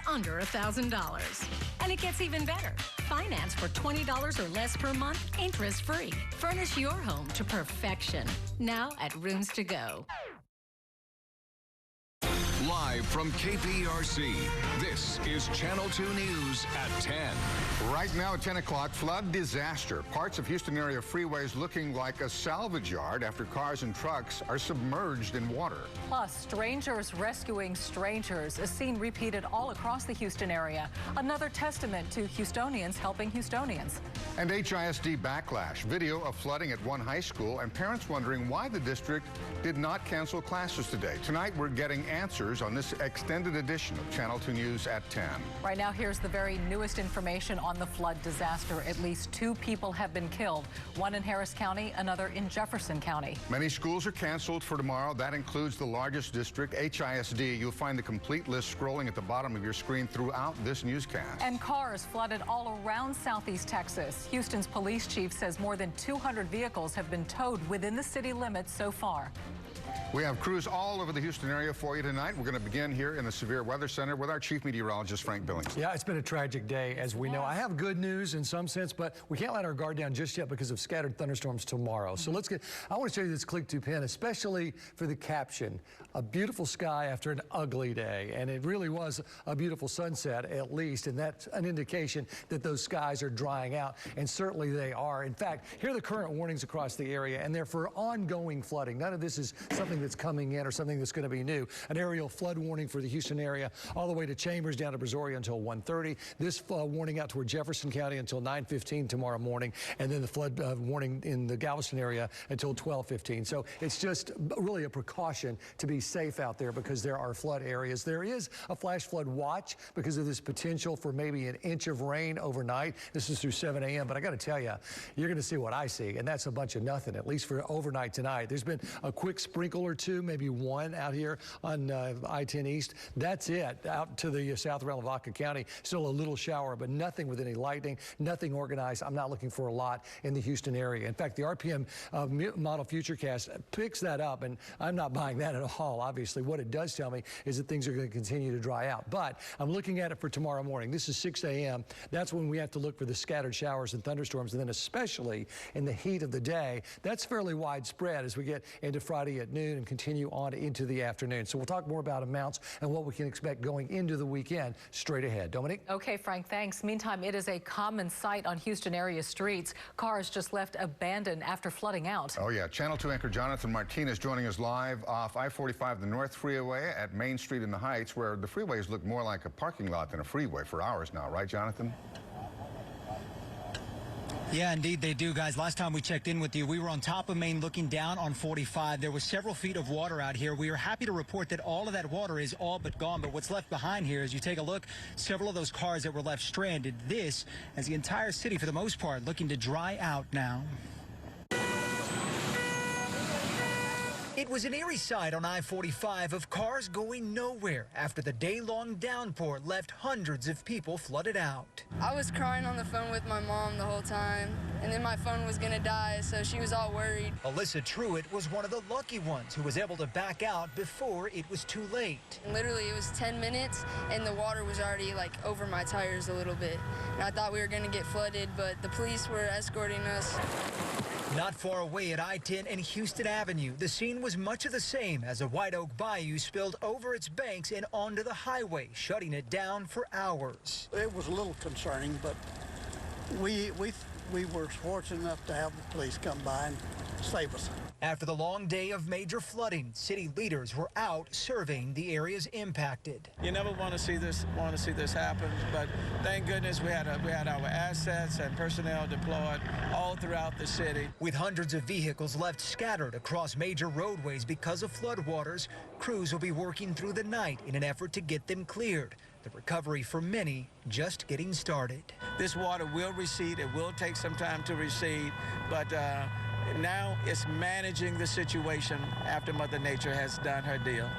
under $1,000. And it gets even better. Finance for $20 or less per month, interest-free. Furnish your home to perfection. Now at Rooms to Go. Live from KPRC, this is Channel 2 News at 10. Right now at 10 o'clock, flood disaster. Parts of Houston area freeways looking like a salvage yard after cars and trucks are submerged in water. Plus, strangers rescuing strangers, a scene repeated all across the Houston area. Another testament to Houstonians helping Houstonians. And HISD backlash. Video of flooding at one high school and parents wondering why the district did not cancel classes today. Tonight, we're getting answers on this extended edition of Channel 2 News at 10. Right now, here's the very newest information on the flood disaster. At least 2 people have been killed, one in Harris County, another in Jefferson County. Many schools are canceled for tomorrow. That includes the largest district, HISD. You'll find the complete list scrolling at the bottom of your screen throughout this newscast. And cars flooded all around southeast Texas. Houston's police chief says more than 200 vehicles have been towed within the city limits so far. We have crews all over the Houston area for you tonight. We're going to begin here in the Severe Weather Center with our chief meteorologist, Frank Billingsley. Yeah, it's been a tragic day, as we know. I have good news in some sense, but we can't let our guard down just yet because of scattered thunderstorms tomorrow. So I want to show you this click to pin, especially for the caption. A beautiful sky after an ugly day. And it really was a beautiful sunset, at least. And that's an indication that those skies are drying out. And certainly they are. In fact, here are the current warnings across the area, and they're for ongoing flooding. None of this is something that's coming in or something that's going to be new. An aerial flood warning for the Houston area all the way to Chambers down to Brazoria until 1:30. This warning out toward Jefferson County until 9:15 tomorrow morning, and then the flood warning in the Galveston area until 12:15. So it's just really a precaution to be safe out there because there are flood areas. There is a flash flood watch because of this potential for maybe an inch of rain overnight. This is through 7 a.m. But I got to tell you, you're going to see what I see, and that's a bunch of nothing, at least for overnight tonight. There's been a quick sprinkle or two, maybe one out here on I-10 East. That's it. Out to the south around Lavaca County, still a little shower, but nothing with any lightning, nothing organized. I'm not looking for a lot in the Houston area. In fact, the RPM model futurecast picks that up, and I'm not buying that at all, obviously. What it does tell me is that things are going to continue to dry out. But I'm looking at it for tomorrow morning. This is 6 a.m. That's when we have to look for the scattered showers and thunderstorms, and then especially in the heat of the day. That's fairly widespread as we get into Friday at noon and continue on into the afternoon. So we'll talk more about amounts and what we can expect going into the weekend straight ahead. Dominique? Okay, Frank, thanks. Meantime, it is a common sight on Houston area streets. Cars just left abandoned after flooding out. Oh, yeah. Channel 2 anchor Jonathan Martinez joining us live off I-45, the North Freeway at Main Street in the Heights, where the freeways look more like a parking lot than a freeway for hours now. Right, Jonathan? Yeah, indeed they do, guys. Last time we checked in with you, we were on top of Main looking down on 45. There was several feet of water out here. We are happy to report that all of that water is all but gone. But what's left behind here, as you take a look, several of those cars that were left stranded. This, as the entire city, for the most part, looking to dry out now. It was an eerie sight on I-45 of cars going nowhere after the day-long downpour left hundreds of people flooded out. I was crying on the phone with my mom the whole time, and then my phone was going to die, so she was all worried. Alyssa Truitt was one of the lucky ones who was able to back out before it was too late. And literally, it was 10 minutes, and the water was already like over my tires a little bit. And I thought we were going to get flooded, but the police were escorting us. Not far away at I-10 and Houston Avenue, the scene was much of the same as a White Oak Bayou spilled over its banks and onto the highway, shutting it down for hours. It was a little concerning, but we were fortunate enough to have the police come by and save us. After the long day of major flooding, city leaders were out surveying the areas impacted. You never want to see this happen, but thank goodness we had our assets and personnel deployed all throughout the city. With hundreds of vehicles left scattered across major roadways because of floodwaters, crews will be working through the night in an effort to get them cleared. The recovery for many just getting started. This water will recede. It will take some time to recede, but now it's managing the situation after Mother Nature has done her deal.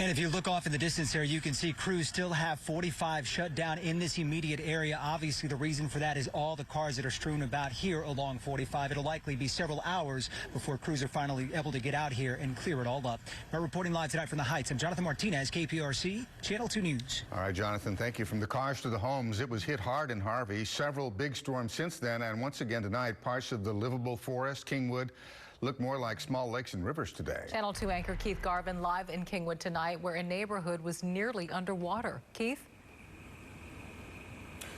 And if you look off in the distance there, you can see crews still have 45 shut down in this immediate area. Obviously, the reason for that is all the cars that are strewn about here along 45. It'll likely be several hours before crews are finally able to get out here and clear it all up. We're reporting live tonight from the Heights. I'm Jonathan Martinez, KPRC, Channel 2 News. All right, Jonathan, thank you. From the cars to the homes, it was hit hard in Harvey. Several big storms since then, and once again tonight, parts of the livable forest, Kingwood, look more like small lakes and rivers today. Channel 2 anchor Keith Garvin live in Kingwood tonight, where a neighborhood was nearly underwater. Keith?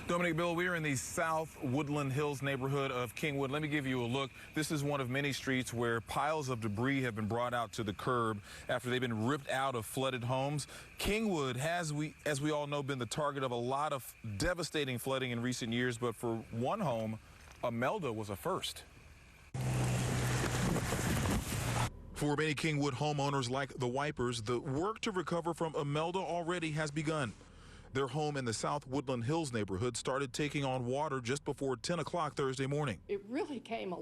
Dominic, Bill, we are in the South Woodland Hills neighborhood of Kingwood. Let me give you a look. This is one of many streets where piles of debris have been brought out to the curb after they've been ripped out of flooded homes. Kingwood has, as we all know, been the target of a lot of devastating flooding in recent years, but for one home, Imelda was a first. For many Kingwood homeowners like the Wipers, the work to recover from Imelda already has begun. Their home in the South Woodland Hills neighborhood started taking on water just before 10 o'clock Thursday morning. It really came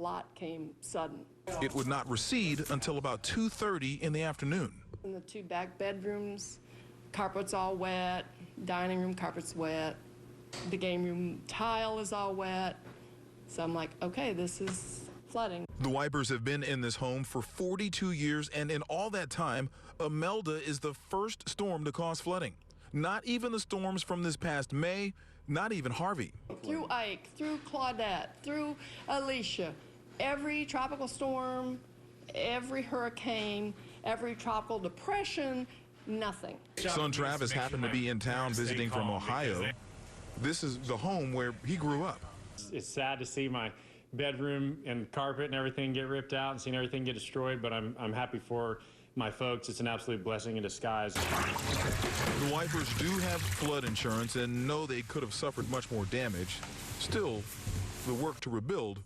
sudden. It would not recede until about 2:30 in the afternoon. In the two back bedrooms, carpet's all wet, dining room carpet's wet, the game room tile is all wet. So I'm like, okay, this is flooding. The Wipers have been in this home for 42 years, and in all that time, Imelda is the first storm to cause flooding. Not even the storms from this past May, not even Harvey. Through Ike, through Claudette, through Alicia, every tropical storm, every hurricane, every tropical depression, nothing. Son Travis happened to be in town visiting from Ohio. This is the home where he grew up. It's sad to see my bedroom and carpet and everything get ripped out and seeing everything get destroyed, but I'm happy for my folks. It's an absolute blessing in disguise. The Wipers do have flood insurance and know they could have suffered much more damage. Still, the work to rebuild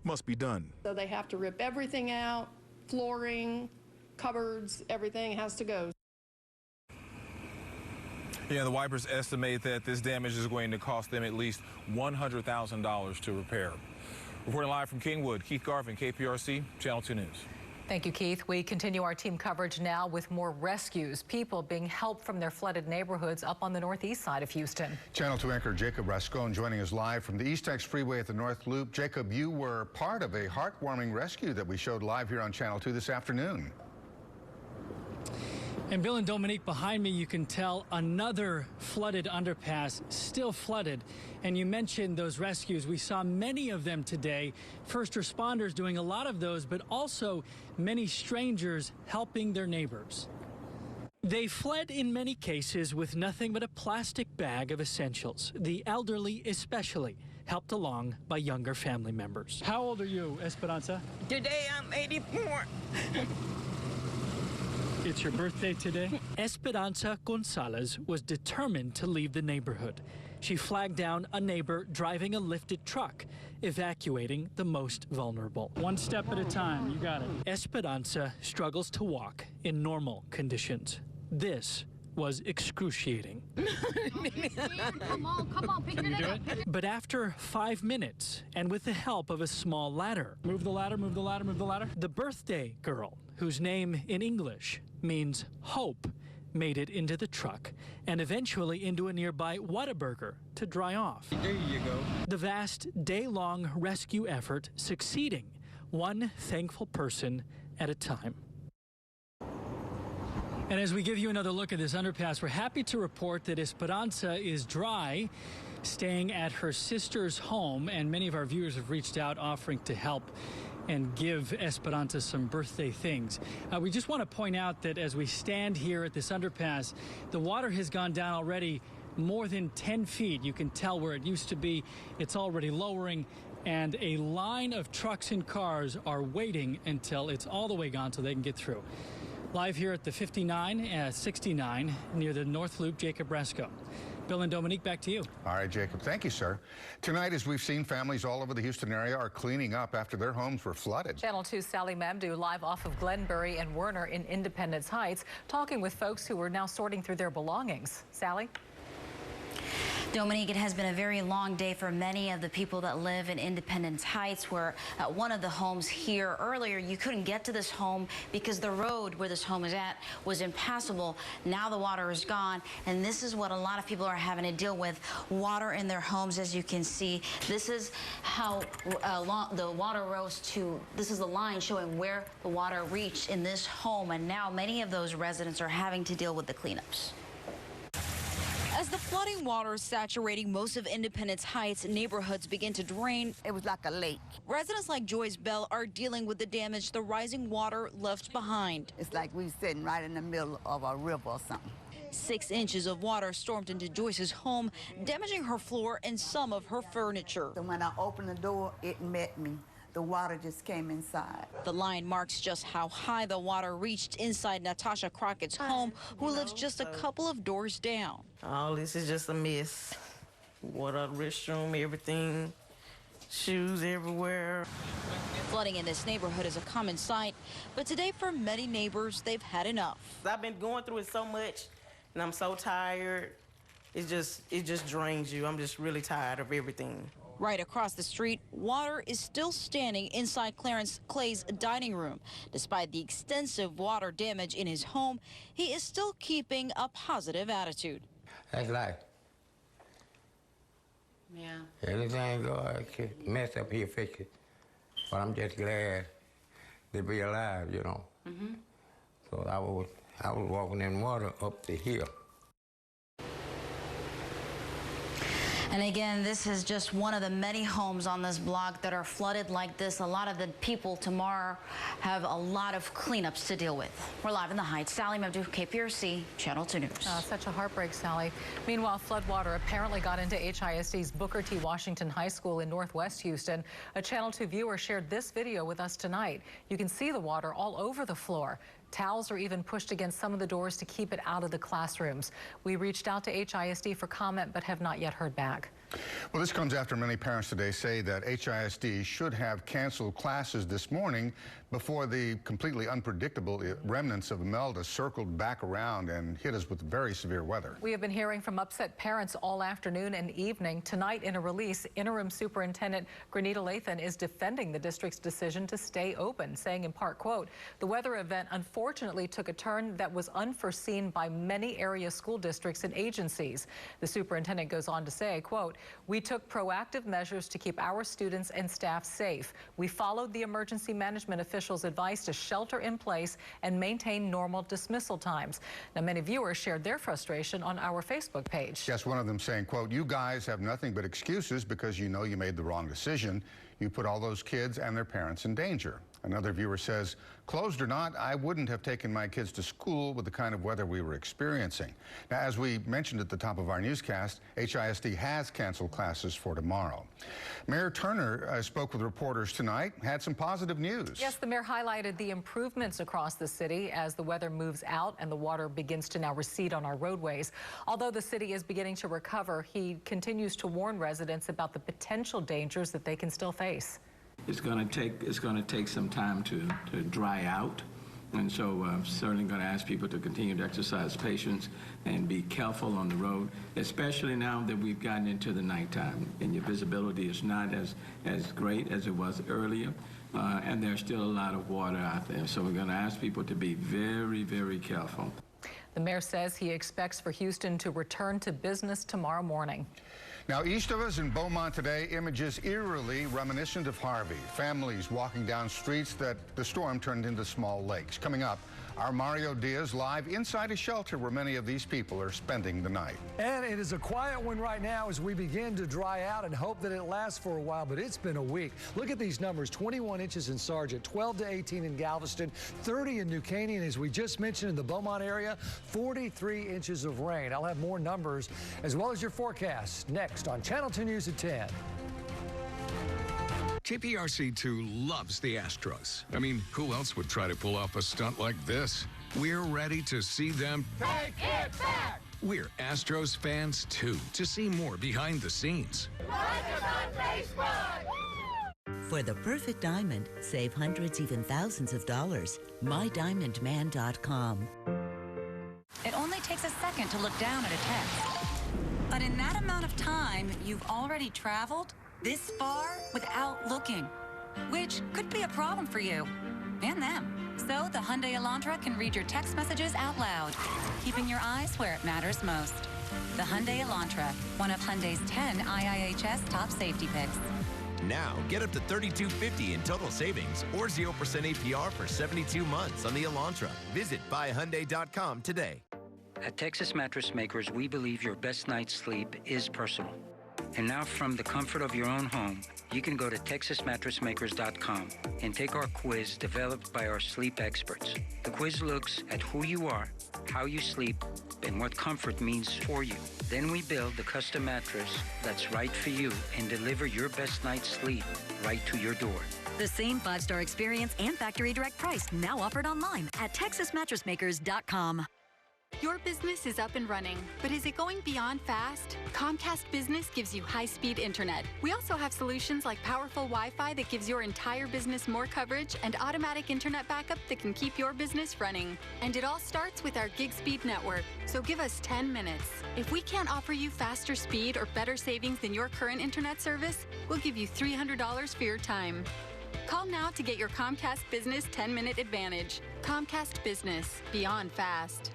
must be done. So they have to rip everything out, flooring, cupboards, everything has to go. Yeah, the Wipers estimate that this damage is going to cost them at least $100,000 to repair. Reporting live from Kingwood, Keith Garvin, KPRC, Channel 2 News. Thank you, Keith. We continue our team coverage now with more rescues. People being helped from their flooded neighborhoods up on the northeast side of Houston. Channel 2 anchor Jacob Rascone joining us live from the East X Freeway at the North Loop. Jacob, you were part of a heartwarming rescue that we showed live here on Channel 2 this afternoon. And Bill and Dominique, behind me, you can tell another flooded underpass, still flooded. And you mentioned those rescues. We saw many of them today. First responders doing a lot of those, but also many strangers helping their neighbors. They fled in many cases with nothing but a plastic bag of essentials. The elderly especially, helped along by younger family members. How old are you, Esperanza? Today I'm 84. It's your birthday today? Esperanza Gonzalez was determined to leave the neighborhood. She flagged down a neighbor driving a lifted truck, evacuating the most vulnerable. One step at a time, you got it. Esperanza struggles to walk in normal conditions. This was excruciating. Come on, pick it up. But after 5 minutes, and with the help of a small ladder. Move the ladder, move the ladder, move the ladder. The birthday girl, whose name in English means hope, made it into the truck and eventually into a nearby Whataburger to dry off. There you go. The vast day-long rescue effort succeeding, one thankful person at a time. And as we give you another look at this underpass, we're happy to report that Esperanza is dry, staying at her sister's home, and many of our viewers have reached out offering to help and give Esperanza some birthday things. We just want to point out that as we stand here at this underpass, the water has gone down already more than 10 feet. You can tell where it used to be. It's already lowering, and a line of trucks and cars are waiting until it's all the way gone so they can get through. Live here at the 69 near the North Loop, Jacob Rascone. Bill and Dominique, back to you. All right, Jacob. Thank you, sir. Tonight, as we've seen, families all over the Houston area are cleaning up after their homes were flooded. Channel 2's Sally Mamdou live off of Glenbury and Werner in Independence Heights, talking with folks who are now sorting through their belongings. Sally? Dominique, it has been a very long day for many of the people that live in Independence Heights, where at one of the homes here earlier, you couldn't get to this home because the road where this home is at was impassable. Now the water is gone, and this is what a lot of people are having to deal with, water in their homes. As you can see, this is how long the water rose to. This is the line showing where the water reached in this home, and now many of those residents are having to deal with the cleanups. As the flooding water is saturating most of Independence Heights, neighborhoods begin to drain. It was like a lake. Residents like Joyce Bell are dealing with the damage the rising water left behind. It's like we're sitting right in the middle of a river or something. 6 inches of water stormed into Joyce's home, damaging her floor and some of her furniture. So when I opened the door, it met me. The water just came inside. The line marks just how high the water reached inside Natasha Crockett's home, who lives just a couple of doors down. All this is just a mess. Water, restroom, everything, shoes everywhere. Flooding in this neighborhood is a common sight, but today for many neighbors, they've had enough. I've been going through it so much, and I'm so tired. It just drains you. I'm just really tired of everything. Right across the street, water is still standing inside Clarence Clay's dining room. Despite the extensive water damage in his home, he is still keeping a positive attitude. That's life. Yeah. Anything God can mess up, he'll fix it. But I'm just glad to be alive, you know. Mm-hmm. So I was walking in water up the hill. And again, this is just one of the many homes on this block that are flooded like this. A lot of the people tomorrow have a lot of cleanups to deal with. We're live in the Heights. Sally Mabdou, KPRC, Channel 2 News. Such a heartbreak, Sally. Meanwhile, floodwater apparently got into HISD's Booker T. Washington High School in Northwest Houston. A Channel 2 viewer shared this video with us tonight. You can see the water all over the floor. Towels are even pushed against some of the doors to keep it out of the classrooms. We reached out to HISD for comment, but have not yet heard back. Well, this comes after many parents today say that HISD should have canceled classes this morning before the completely unpredictable remnants of Imelda circled back around and hit us with very severe weather. We have been hearing from upset parents all afternoon and evening. Tonight in a release, Interim Superintendent Granita Lathan is defending the district's decision to stay open, saying in part, quote, the weather event unfortunately took a turn that was unforeseen by many area school districts and agencies. The superintendent goes on to say, quote, we took proactive measures to keep our students and staff safe. We followed the emergency management officials' advice to shelter in place and maintain normal dismissal times. Now, many viewers shared their frustration on our Facebook page. Yes, one of them saying, quote, you guys have nothing but excuses because you know you made the wrong decision. You put all those kids and their parents in danger. Another viewer says, closed or not, I wouldn't have taken my kids to school with the kind of weather we were experiencing. Now, as we mentioned at the top of our newscast, HISD has canceled classes for tomorrow. Mayor Turner spoke with reporters tonight, had some positive news. Yes, the mayor highlighted the improvements across the city as the weather moves out and the water begins to now recede on our roadways. Although the city is beginning to recover, he continues to warn residents about the potential dangers that they can still face. It's going to take some time to dry out, and so I'm certainly going to ask people to continue to exercise patience and be careful on the road, especially now that we've gotten into the nighttime and your visibility is not as great as it was earlier, and there's still a lot of water out there. So we're going to ask people to be very, very careful. The mayor says he expects for Houston to return to business tomorrow morning. Now, east of us in Beaumont today, images eerily reminiscent of Harvey. Families walking down streets that the storm turned into small lakes. Coming up, our Mario Diaz live inside a shelter where many of these people are spending the night. And it is a quiet one right now as we begin to dry out and hope that it lasts for a while, but it's been a week. Look at these numbers, 21 inches in Sargent, 12 to 18 in Galveston, 30 in New Caney, and as we just mentioned in the Beaumont area, 43 inches of rain. I'll have more numbers as well as your forecast next on Channel 2 News at 10. KPRC-2 loves the Astros. I mean, who else would try to pull off a stunt like this? We're ready to see them take it back. We're Astros fans, too, to see more behind the scenes. Like us on Facebook! For the perfect diamond, save hundreds, even thousands of dollars. MyDiamondMan.com. It only takes a second to look down at a text. But in that amount of time, you've already traveled this far without looking, which could be a problem for you and them. So the Hyundai Elantra can read your text messages out loud, keeping your eyes where it matters most. The Hyundai Elantra, one of Hyundai's 10 IIHS top safety picks. Now, get up to $3,250 in total savings or 0% APR for 72 months on the Elantra. Visit buyhyundai.com today. At Texas Mattress Makers, we believe your best night's sleep is personal. And now from the comfort of your own home, you can go to TexasMattressMakers.com and take our quiz developed by our sleep experts. The quiz looks at who you are, how you sleep, and what comfort means for you. Then we build the custom mattress that's right for you and deliver your best night's sleep right to your door. The same 5-star experience and factory direct price now offered online at TexasMattressMakers.com. Your business is up and running, but is it going beyond fast? Comcast Business gives you high-speed internet. We also have solutions like powerful Wi-Fi that gives your entire business more coverage and automatic internet backup that can keep your business running. And it all starts with our gig speed network. So give us 10 minutes. If we can't offer you faster speed or better savings than your current internet service, we'll give you $300 for your time. Call now to get your Comcast Business 10-minute advantage. Comcast Business, beyond fast.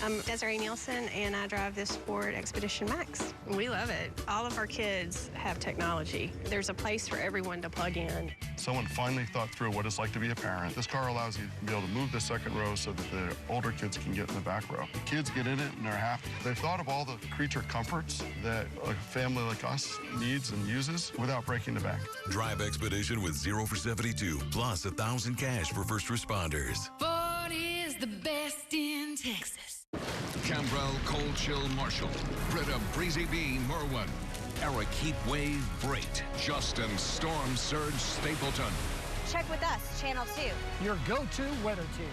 I'm Desiree Nielsen, and I drive this Ford Expedition Max. We love it. All of our kids have technology. There's a place for everyone to plug in. Someone finally thought through what it's like to be a parent. This car allows you to be able to move the second row so that the older kids can get in the back row. The kids get in it and they're happy. They've thought of all the creature comforts that a family like us needs and uses without breaking the bank. Drive Expedition with 0 for 72, plus $1,000 cash for first responders. Ford is the best in Texas. Cambrell, Cold Chill, Marshall, Britta, Breezy B, Merwin, Eric, Heat Wave, Brait, Justin, Storm Surge, Stapleton. Check with us, Channel 2. Your go-to weather team.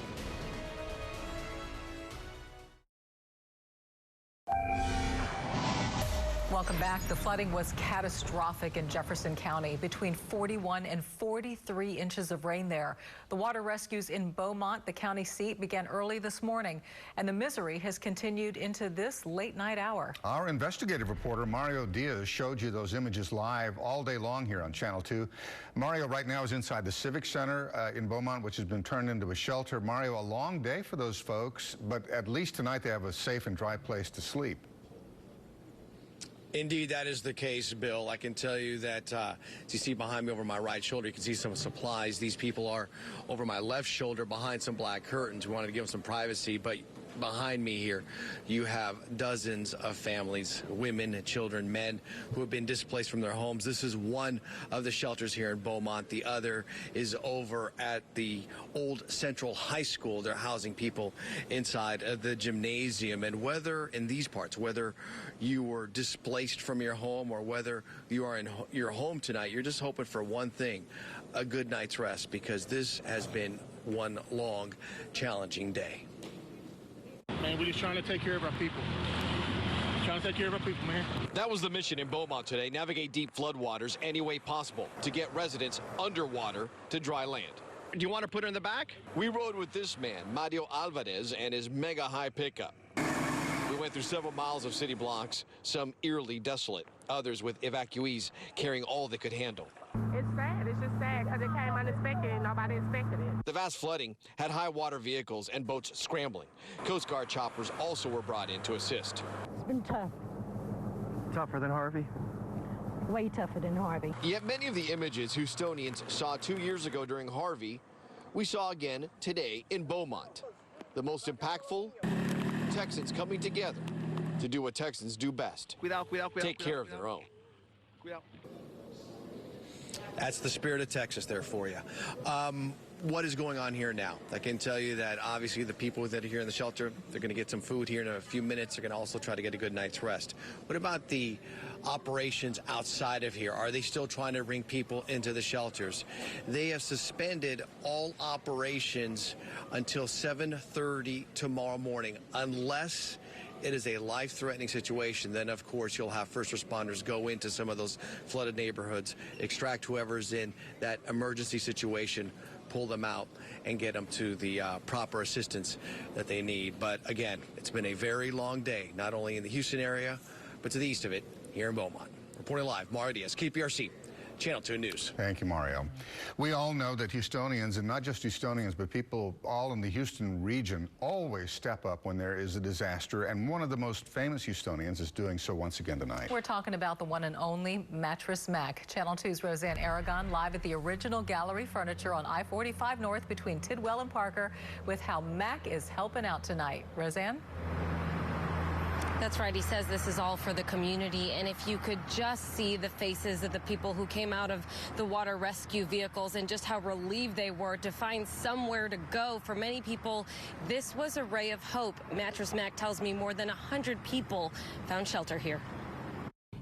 Welcome back. The flooding was catastrophic in Jefferson County. Between 41 and 43 inches of rain there. The water rescues in Beaumont, the county seat, began early this morning, and the misery has continued into this late night hour. Our investigative reporter, Mario Diaz, showed you those images live all day long here on Channel 2. Mario right now is inside the Civic Center in Beaumont, which has been turned into a shelter. Mario, a long day for those folks, but at least tonight they have a safe and dry place to sleep. Indeed, that is the case, Bill. I can tell you that, as you see behind me over my right shoulder, you can see some supplies. These people are over my left shoulder behind some black curtains. We wanted to give them some privacy, but behind me here, you have dozens of families, women, children, men who have been displaced from their homes. This is one of the shelters here in Beaumont. The other is over at the old Central High School. They're housing people inside of the gymnasium. And whether in these parts, whether you were displaced from your home or whether you are in your home tonight, you're just hoping for one thing, a good night's rest, because this has been one long, challenging day. Man, we're just trying to take care of our people. Trying to take care of our people, man. That was the mission in Beaumont today, navigate deep floodwaters any way possible to get residents underwater to dry land. Do you want to put her in the back? We rode with this man, Mario Alvarez, and his mega high pickup. We went through several miles of city blocks, some eerily desolate, others with evacuees carrying all they could handle. It's sad. It's just sad because it came unexpected and nobody expected it. The vast flooding had high water vehicles and boats scrambling. Coast Guard choppers also were brought in to assist. It's been tough. Tougher than Harvey? Way tougher than Harvey. Yet many of the images Houstonians saw 2 years ago during Harvey, we saw again today in Beaumont. The most impactful, Texans coming together to do what Texans do best. Take care of their own. That's the spirit of Texas there for you. What is going on here now? I can tell you that obviously the people that are here in the shelter, they're going to get some food here in a few minutes. They're going to also try to get a good night's rest. What about the operations outside of here? Are they still trying to bring people into the shelters? They have suspended all operations until 7:30 tomorrow morning, unless it is a life-threatening situation. Then, of course, you'll have first responders go into some of those flooded neighborhoods, extract whoever's in that emergency situation, pull them out, and get them to the proper assistance that they need. But, again, it's been a very long day, not only in the Houston area, but to the east of it, here in Beaumont. Reporting live, Mario Diaz, KPRC, Channel 2 News. Thank you, Mario. We all know that Houstonians, and not just Houstonians, but people all in the Houston region, always step up when there is a disaster, and one of the most famous Houstonians is doing so once again tonight. We're talking about the one and only Mattress Mac. Channel 2's Roseanne Aragon live at the original Gallery Furniture on I-45 North between Tidwell and Parker with how Mac is helping out tonight. Roseanne? That's right. He says this is all for the community. And if you could just see the faces of the people who came out of the water rescue vehicles and just how relieved they were to find somewhere to go. For many people, this was a ray of hope. Mattress Mac tells me more than 100 people found shelter here.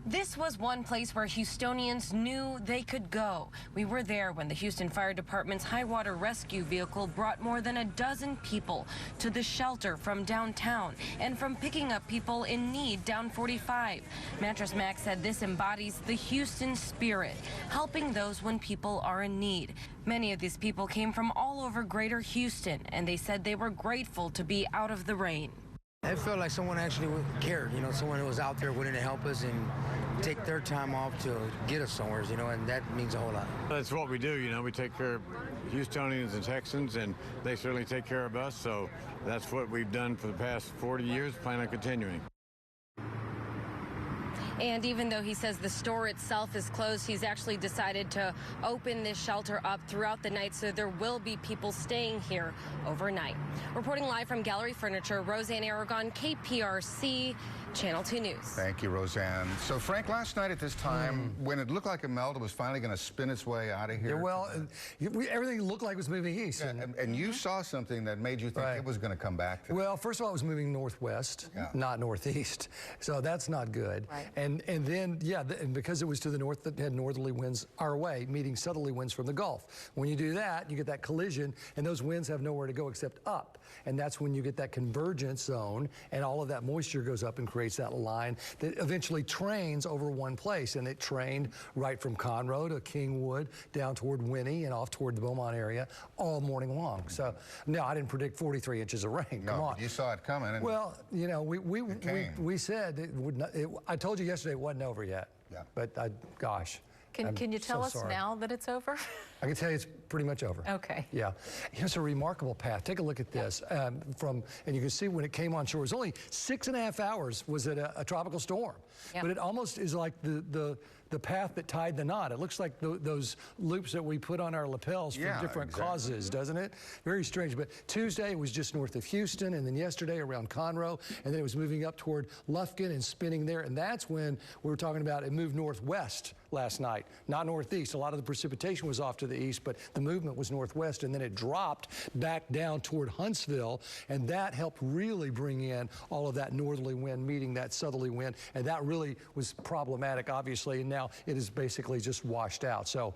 This was one place where Houstonians knew they could go. We were there when the Houston Fire Department's high water rescue vehicle brought more than a dozen people to the shelter from downtown and from picking up people in need down 45. Mattress Mac said this embodies the Houston spirit, helping those when people are in need. Many of these people came from all over greater Houston, and they said they were grateful to be out of the rain. It felt like someone actually cared, you know, someone who was out there willing to help us and take their time off to get us somewhere, you know, and that means a whole lot. That's what we do, you know, we take care of Houstonians and Texans, and they certainly take care of us, so that's what we've done for the past 40 years, plan on continuing. And even though he says the store itself is closed, he's actually decided to open this shelter up throughout the night, so there will be people staying here overnight. Reporting live from Gallery Furniture, Roseanne Aragon, KPRC, Channel 2 News. Thank you, Roseanne. So, Frank, last night at this time, when it looked like Imelda was finally going to spin its way out of here. Yeah, well, everything looked like it was moving east. And you saw something that made you think it was going to come back. Well, first of all, it was moving northwest, not northeast. So that's not good. Right. And then, and because it was to the north, that had northerly winds our way, meeting southerly winds from the Gulf. When you do that, you get that collision, and those winds have nowhere to go except up. And that's when you get that convergence zone, and all of that moisture goes up and creates that line that eventually trains over one place. And it trained right from Conroe to Kingwood, down toward Winnie, and off toward the Beaumont area all morning long. So, no, I didn't predict 43 inches of rain. No, Come on. But you saw it coming. And well, you know, we said it would not. I told you yesterday it wasn't over yet. Yeah. But gosh. Can you tell us sorry. now that it's over? I can tell you it's pretty much over. Okay. Yeah. Here's a remarkable path. Take a look at this. And you can see when it came on shore, it was only 6.5 hours was it a tropical storm. Yep. But it almost is like the path that tied the knot. It looks like those loops that we put on our lapels for different causes, doesn't it? Very strange. But Tuesday it was just north of Houston, and then yesterday around Conroe, and then it was moving up toward Lufkin and spinning there. And that's when we were talking about it moved northwest last night, not northeast. A lot of the precipitation was off to the east, but the movement was northwest, and then it dropped back down toward Huntsville, and that helped really bring in all of that northerly wind meeting that southerly wind, and that really was problematic, obviously, and now it is basically just washed out. So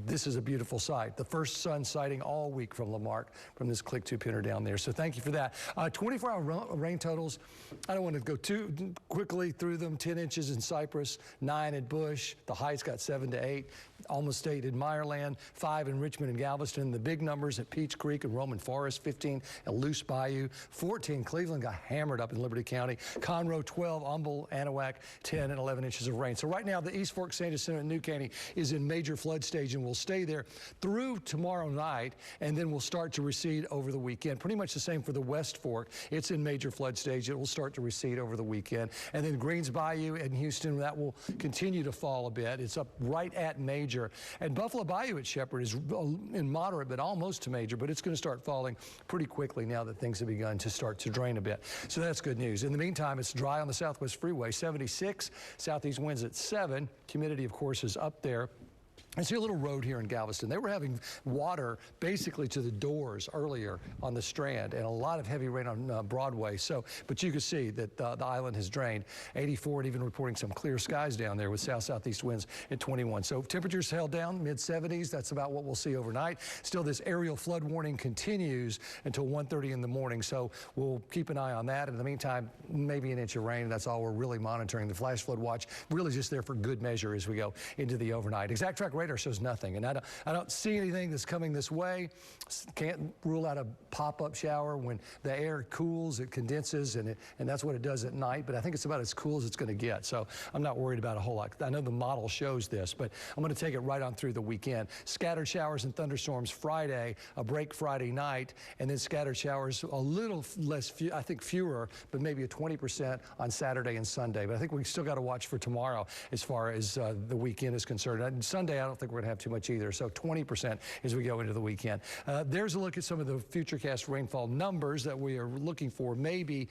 this is a beautiful sight. The first sun sighting all week from Lamarck from this Click 2 pinner down there. So thank you for that. 24-hour rain totals. I don't want to go too quickly through them. 10 inches in Cypress, 9 at Bush. The highs got 7 to 8. Almost 8 in Meyerland, 5 in Richmond and Galveston. The big numbers at Peach Creek and Roman Forest, 15 at Loose Bayou, 14. Cleveland got hammered up in Liberty County. Conroe, 12. Humble, Anahuac, 10 and 11 inches of rain. So right now, the East Fork, San Jacinto, and New Caney is in major flood stage and will stay there through tomorrow night, and then will start to recede over the weekend. Pretty much the same for the West Fork. It's in major flood stage. It will start to recede over the weekend. And then Greens Bayou and Houston, that will continue to fall a bit. It's up right at major. And Buffalo Bayou at Shepherd is in moderate, but almost to major, but it's going to start falling pretty quickly now that things have begun to start to drain a bit. So that's good news. In the meantime, it's dry on the Southwest Freeway, 76, southeast winds at 7. Humidity, of course, is up there. I see a little road here in Galveston. They were having water basically to the doors earlier on the Strand, and a lot of heavy rain on Broadway. So, but you can see that the island has drained. 84, and even reporting some clear skies down there with south-southeast winds at 21. So temperatures held down, mid-70s. That's about what we'll see overnight. Still, this aerial flood warning continues until 1:30 in the morning. So we'll keep an eye on that. In the meantime, maybe an inch of rain. That's all we're really monitoring. The flash flood watch really just there for good measure as we go into the overnight. Exact track radar radar shows nothing. And I don't see anything that's coming this way. Can't rule out a pop-up shower. When the air cools, it condenses, and that's what it does at night. But I think it's about as cool as it's going to get. So I'm not worried about a whole lot. I know the model shows this, but I'm going to take it right on through the weekend. Scattered showers and thunderstorms Friday, a break Friday night, and then scattered showers a little less, I think fewer, but maybe a 20% on Saturday and Sunday. But I think we still got to watch for tomorrow as far as the weekend is concerned. And Sunday, I don't think we're going to have too much either. So 20% as we go into the weekend. There's a look at some of the futurecast rainfall numbers that we are looking for. Maybe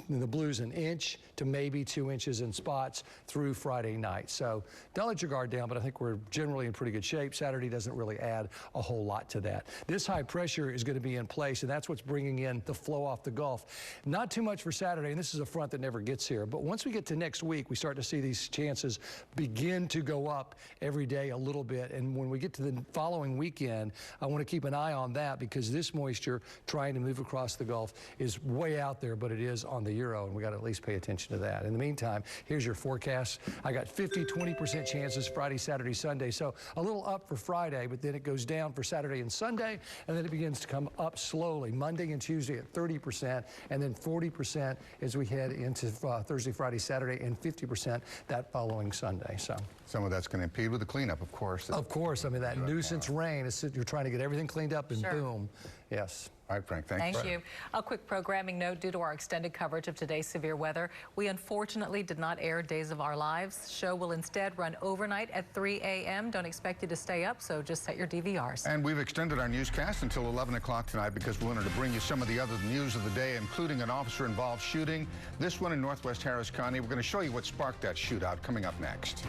in the blues, 1 inch to maybe 2 inches in spots through Friday night. So don't let your guard down, but I think we're generally in pretty good shape. Saturday doesn't really add a whole lot to that. This high pressure is going to be in place, and that's what's bringing in the flow off the Gulf. Not too much for Saturday, and this is a front that never gets here. But once we get to next week, we start to see these chances begin to go up every day a little bit. And when we get to the following weekend, I want to keep an eye on that, because this moisture trying to move across the Gulf is way out there, but it is on the Euro, and we got to at least pay attention to that. In the meantime, here's your forecast. I got 50-20% chances Friday, Saturday, Sunday. So a little up for Friday, but then it goes down for Saturday and Sunday, and then it begins to come up slowly. Monday and Tuesday at 30%, and then 40% as we head into Thursday, Friday, Saturday, and 50% that following Sunday. So some of that's going to impede with the cleanup, of course. Of course. I mean, that nuisance rain is you're trying to get everything cleaned up, and boom. Yes. All right, Frank, thanks. Thank you. A quick programming note: due to our extended coverage of today's severe weather, we unfortunately did not air Days of Our Lives. Show will instead run overnight at 3 a.m. Don't expect you to stay up, so just set your DVRs. And we've extended our newscast until 11 o'clock tonight because we wanted to bring you some of the other news of the day, including an officer-involved shooting. This one in Northwest Harris County. We're going to show you what sparked that shootout coming up next.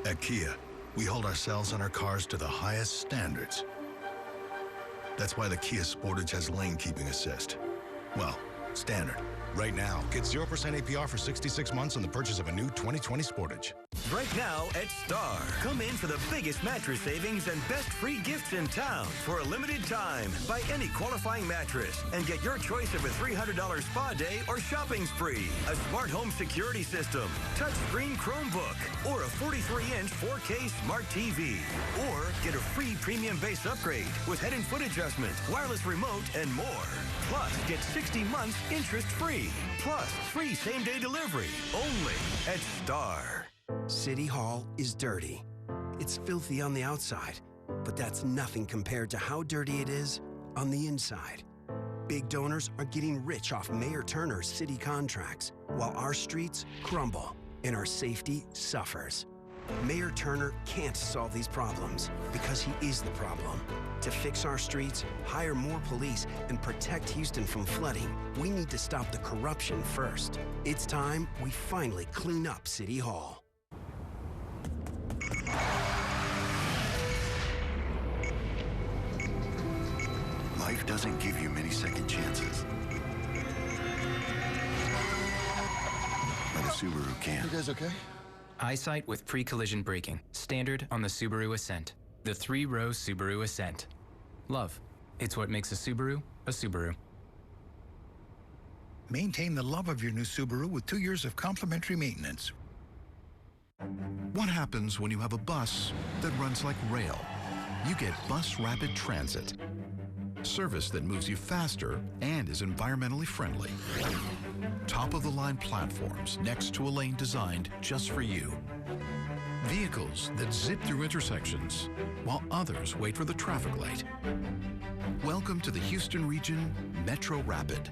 At Kia, we hold ourselves and our cars to the highest standards. That's why the Kia Sportage has lane keeping assist. Well, standard. Right now, get 0% APR for 66 months on the purchase of a new 2020 Sportage. Right now at Star. Come in for the biggest mattress savings and best free gifts in town for a limited time. Buy any qualifying mattress and get your choice of a $300 spa day or shopping spree, a smart home security system, touchscreen Chromebook, or a 43-inch 4K smart TV. Or get a free premium base upgrade with head and foot adjustment, wireless remote, and more. Plus, get 60 months interest-free. Plus, free same-day delivery. Only at Star. City Hall is dirty. It's filthy on the outside, but that's nothing compared to how dirty it is on the inside. Big donors are getting rich off Mayor Turner's city contracts, while our streets crumble and our safety suffers. Mayor Turner can't solve these problems because he is the problem. To fix our streets, hire more police, and protect Houston from flooding, we need to stop the corruption first. It's time we finally clean up City Hall. Life doesn't give you many second chances. But a Subaru can. You guys okay? Eyesight with pre-collision braking. Standard on the Subaru Ascent. The 3-row Subaru Ascent. Love. It's what makes a Subaru a Subaru. Maintain the love of your new Subaru with 2 years of complimentary maintenance. What happens when you have a bus that runs like rail? You get Bus Rapid Transit. Service that moves you faster and is environmentally friendly. Top-of-the-line platforms next to a lane designed just for you. Vehicles that zip through intersections while others wait for the traffic light. Welcome to the Houston Region Metro Rapid.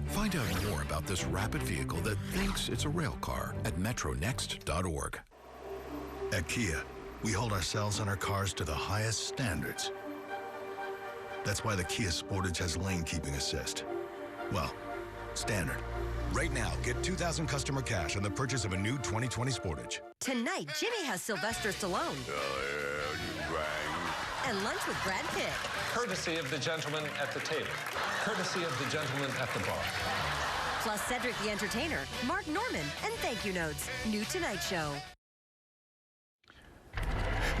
Find out more about this rapid vehicle that thinks it's a rail car at metronext.org. At Kia, we hold ourselves and our cars to the highest standards. That's why the Kia Sportage has lane keeping assist. Well, standard. Right now, get $2,000 customer cash on the purchase of a new 2020 Sportage. Tonight, Jimmy has Sylvester Stallone. And lunch with Brad Pitt. Courtesy of the gentleman at the table. Courtesy of the gentleman at the bar. Plus Cedric the Entertainer, Mark Norman, and thank you notes. New Tonight Show.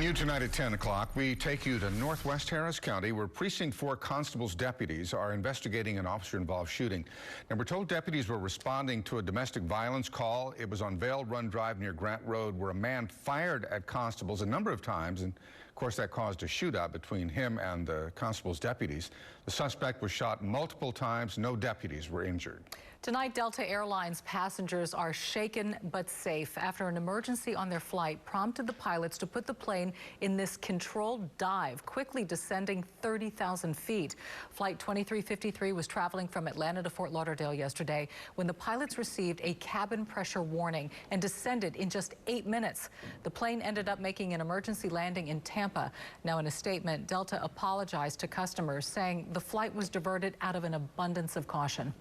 New tonight at 10 o'clock, we take you to Northwest Harris County, where Precinct 4 constables' deputies are investigating an officer-involved shooting. And we're told deputies were responding to a domestic violence call. It was on Vail Run Drive near Grant Road, where a man fired at constables a number of times, and of course that caused a shootout between him and the constables' deputies. The suspect was shot multiple times. No deputies were injured. Tonight, Delta Airlines passengers are shaken but safe after an emergency on their flight prompted the pilots to put the plane in this controlled dive, quickly descending 30,000 feet. Flight 2353 was traveling from Atlanta to Fort Lauderdale yesterday when the pilots received a cabin pressure warning and descended in just 8 minutes. The plane ended up making an emergency landing in Tampa. Now, in a statement, Delta apologized to customers, saying the flight was diverted out of an abundance of caution.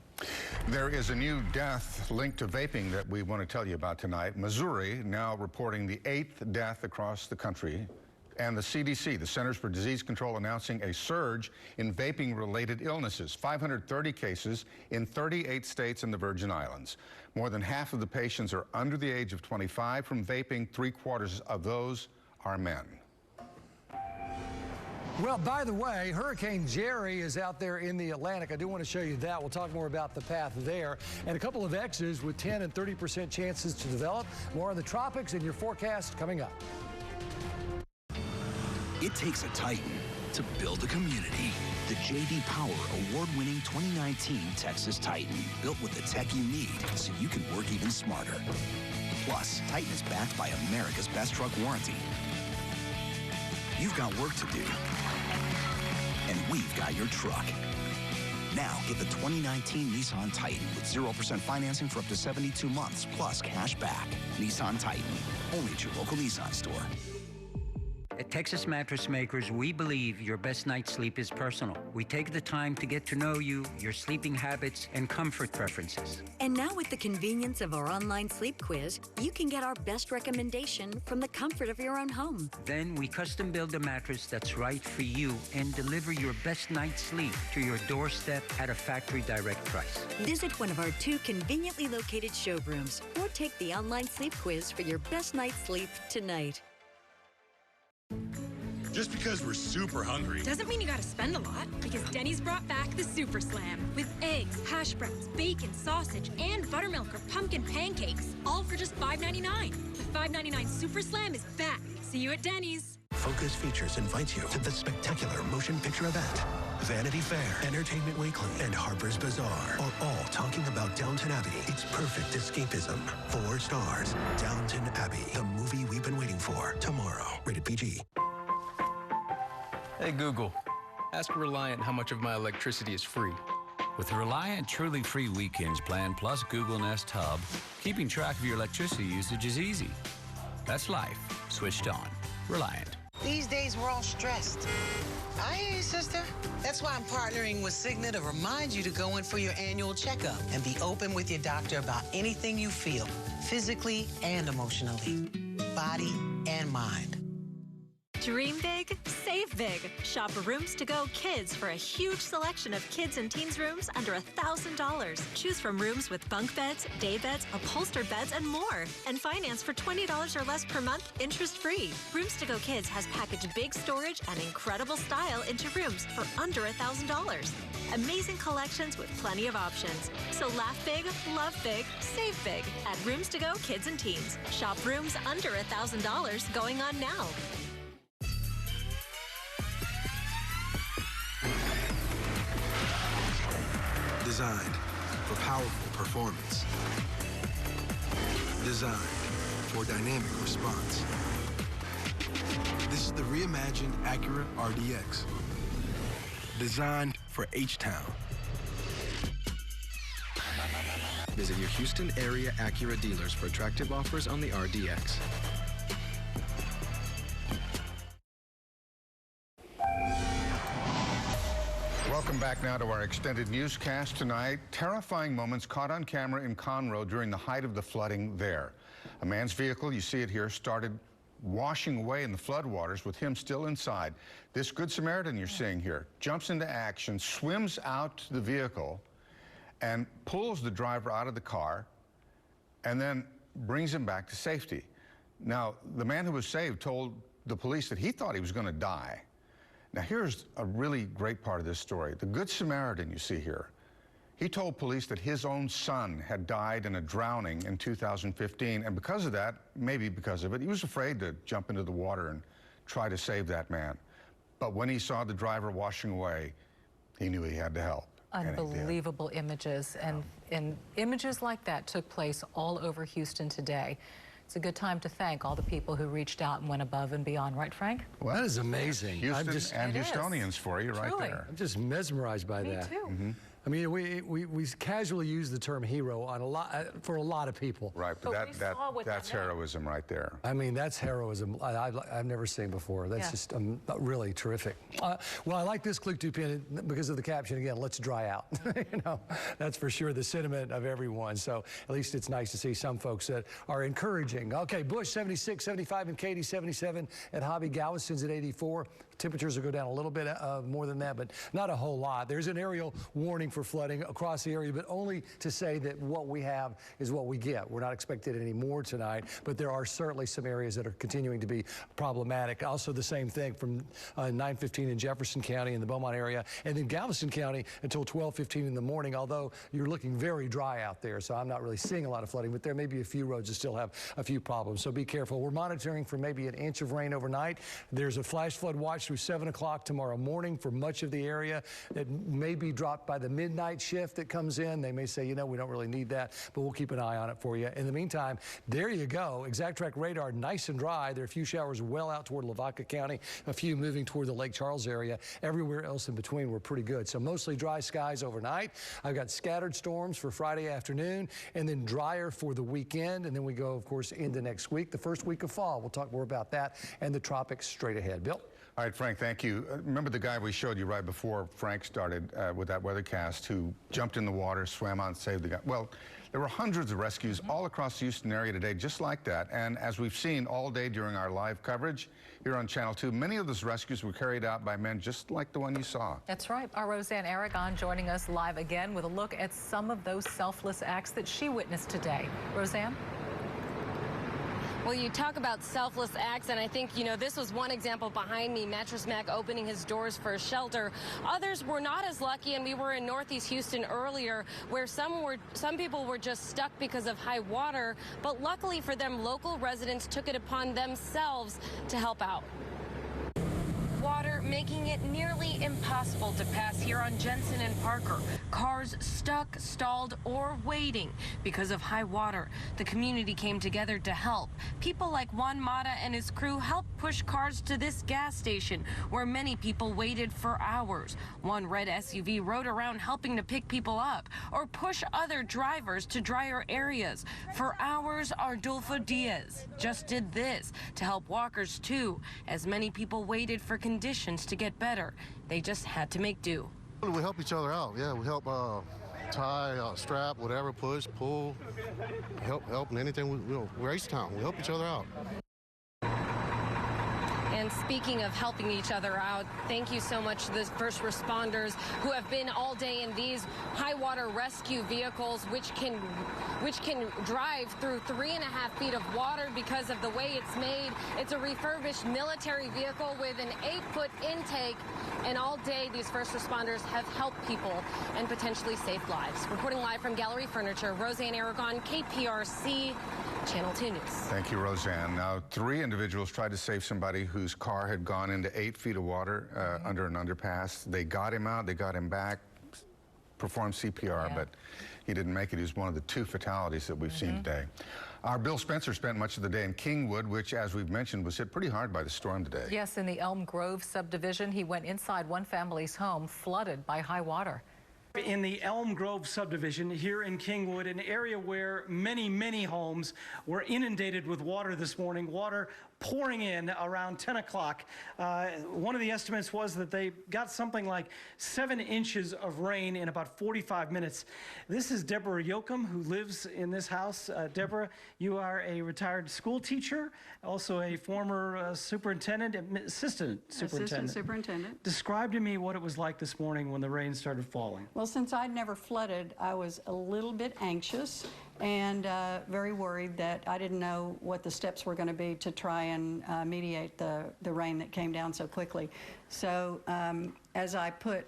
There is a new death linked to vaping that we want to tell you about tonight. Missouri now reporting the 8th death across the country. And the CDC, the Centers for Disease Control, announcing a surge in vaping-related illnesses. 530 cases in 38 states and the Virgin Islands. More than half of the patients are under the age of 25 from vaping. 3/4 of those are men. Well, by the way, Hurricane Jerry is out there in the Atlantic. I do want to show you that. We'll talk more about the path there. And a couple of X's with 10 and 30% chances to develop. More on the tropics in your forecast coming up. It takes a Titan to build a community. The J.D. Power award-winning 2019 Texas Titan, built with the tech you need so you can work even smarter. Plus, Titan is backed by America's best truck warranty. You've got work to do, and we've got your truck. Now get the 2019 Nissan Titan with 0% financing for up to 72 months, plus cash back. Nissan Titan, only at your local Nissan store. At Texas Mattress Makers, we believe your best night's sleep is personal. We take the time to get to know you, your sleeping habits, and comfort preferences. And now with the convenience of our online sleep quiz, you can get our best recommendation from the comfort of your own home. Then we custom build a mattress that's right for you and deliver your best night's sleep to your doorstep at a factory direct price. Visit one of our 2 conveniently located showrooms or take the online sleep quiz for your best night's sleep tonight. Just because we're super hungry doesn't mean you gotta spend a lot, because Denny's brought back the Super Slam with eggs, hash browns, bacon, sausage, and buttermilk or pumpkin pancakes, all for just $5.99. The $5.99 Super Slam is back. See you at Denny's. Focus Features invites you to the spectacular motion picture event. Vanity Fair, Entertainment Weekly, and Harper's Bazaar are all talking about Downton Abbey. It's perfect escapism. 4 stars. Downton Abbey, the movie we've been waiting for. Tomorrow. Rated PG. Hey Google, ask Reliant how much of my electricity is free. With Reliant Truly Free Weekends plan plus Google Nest Hub, keeping track of your electricity usage is easy. That's life switched on. Reliant. These days we're all stressed. I hear you, sister. That's why I'm partnering with Cigna to remind you to go in for your annual checkup and be open with your doctor about anything you feel, physically and emotionally, body and mind. Dream big, save big. Shop Rooms to Go Kids for a huge selection of kids and teens rooms under $1,000. Choose from rooms with bunk beds, day beds, upholstered beds, and more. And finance for $20 or less per month, interest-free. Rooms to Go Kids has packaged big storage and incredible style into rooms for under $1,000. Amazing collections with plenty of options. So laugh big, love big, save big at Rooms to Go Kids and Teens. Shop rooms under $1,000 going on now. Designed for powerful performance. Designed for dynamic response. This is the reimagined Acura RDX. Designed for H-Town. Visit your Houston area Acura dealers for attractive offers on the RDX. Welcome back now to our extended newscast tonight. Terrifying moments caught on camera in Conroe during the height of the flooding there. A man's vehicle, you see it here, started washing away in the floodwaters with him still inside. This Good Samaritan you're seeing here jumps into action, swims out to the vehicle, and pulls the driver out of the car, and then brings him back to safety. Now, the man who was saved told the police that he thought he was going to die. Now, here's a really great part of this story. The Good Samaritan you see here, he told police that his own son had died in a drowning in 2015, and because of that, maybe because of it, he was afraid to jump into the water and try to save that man. But when he saw the driver washing away, he knew he had to help. Unbelievable images, and images like that took place all over Houston today. It's a good time to thank all the people who reached out and went above and beyond, right, Frank? Well, that is amazing. Houston and Houstonians for you right there. I'm just mesmerized by that. Me too. I mean, we casually use the term hero on for a lot of people. Right, but that's heroism right there. I mean, that's heroism I've never seen before. That's just really terrific. Well, I like this click to pin because of the caption again. Let's dry out. You know, that's for sure the sentiment of everyone. So at least it's nice to see some folks that are encouraging. Okay, Bush 76, 75, and Katy 77 at Hobby. Galveston's at 84. Temperatures will go down a little bit more than that, but not a whole lot. There's an aerial warning for flooding across the area, but only to say that what we have is what we get. We're not expected any more tonight, but there are certainly some areas that are continuing to be problematic. Also the same thing from 9:15 in Jefferson County in the Beaumont area, and then Galveston County until 12:15 in the morning, although you're looking very dry out there, so I'm not really seeing a lot of flooding, but there may be a few roads that still have a few problems, so be careful. We're monitoring for maybe an inch of rain overnight. There's a flash flood watch through 7 o'clock tomorrow morning for much of the area. It may be dropped by the midnight shift that comes in. They may say, you know, we don't really need that, but we'll keep an eye on it for you. In the meantime, there you go. Exact track radar, nice and dry. There are a few showers well out toward Lavaca County, a few moving toward the Lake Charles area. Everywhere else in between were pretty good. So mostly dry skies overnight. I've got scattered storms for Friday afternoon and then drier for the weekend. And then we go, of course, into next week, the first week of fall. We'll talk more about that and the tropics straight ahead. Bill? All right, Frank, thank you. Remember the guy we showed you right before Frank started with that weathercast who jumped in the water, swam out, saved the guy? Well, there were hundreds of rescues all across the Houston area today just like that. And as we've seen all day during our live coverage here on Channel 2, many of those rescues were carried out by men just like the one you saw. That's right. Our Roseanne Aragon joining us live again with a look at some of those selfless acts that she witnessed today. Roseanne? Well, you talk about selfless acts, and I think, you know, this was one example behind me, Mattress Mac opening his doors for a shelter. Others were not as lucky, and we were in Northeast Houston earlier, where some people were just stuck because of high water, but luckily for them, local residents took it upon themselves to help out. Water making it nearly impossible to pass here on Jensen and Parker. Cars stuck, stalled, or waiting because of high water. The community came together to help. People like Juan Mata and his crew helped push cars to this gas station where many people waited for hours. One red SUV rode around helping to pick people up or push other drivers to drier areas. For hours, Ardulfo Diaz just did this to help walkers too, as many people waited for conditions to get better. They just had to make do. We help each other out. Yeah, we help tie, strap, whatever, push, pull, help in anything. We're H-Town. We help each other out. And speaking of helping each other out, thank you so much to the first responders who have been all day in these high water rescue vehicles, which can drive through 3.5 feet of water because of the way it's made. It's a refurbished military vehicle with an 8-foot intake, and all day these first responders have helped people and potentially saved lives. Reporting live from Gallery Furniture, Roseanne Aragon, KPRC, Channel 2 News. Thank you, Roseanne. Now, 3 individuals tried to save somebody whose car had gone into 8 feet of water under an underpass. They got him out, they got him back, performed CPR, but he didn't make it. He was one of the 2 fatalities that we've seen today. Our Bill Spencer spent much of the day in Kingwood, which, as we've mentioned, was hit pretty hard by the storm today. Yes, in the Elm Grove subdivision, he went inside one family's home, flooded by high water. In the Elm Grove subdivision here in Kingwood, an area where many homes were inundated with water this morning, water pouring in around 10 o'clock. One of the estimates was that they got something like 7 inches of rain in about 45 minutes. This is Deborah Yoakum, who lives in this house. Deborah, you are a retired school teacher, also a former assistant superintendent. Describe to me what it was like this morning when the rain started falling. Well, since I'd never flooded, I was a little bit anxious and very worried that I didn't know what the steps were going to be to try and mediate the rain that came down so quickly. So as I put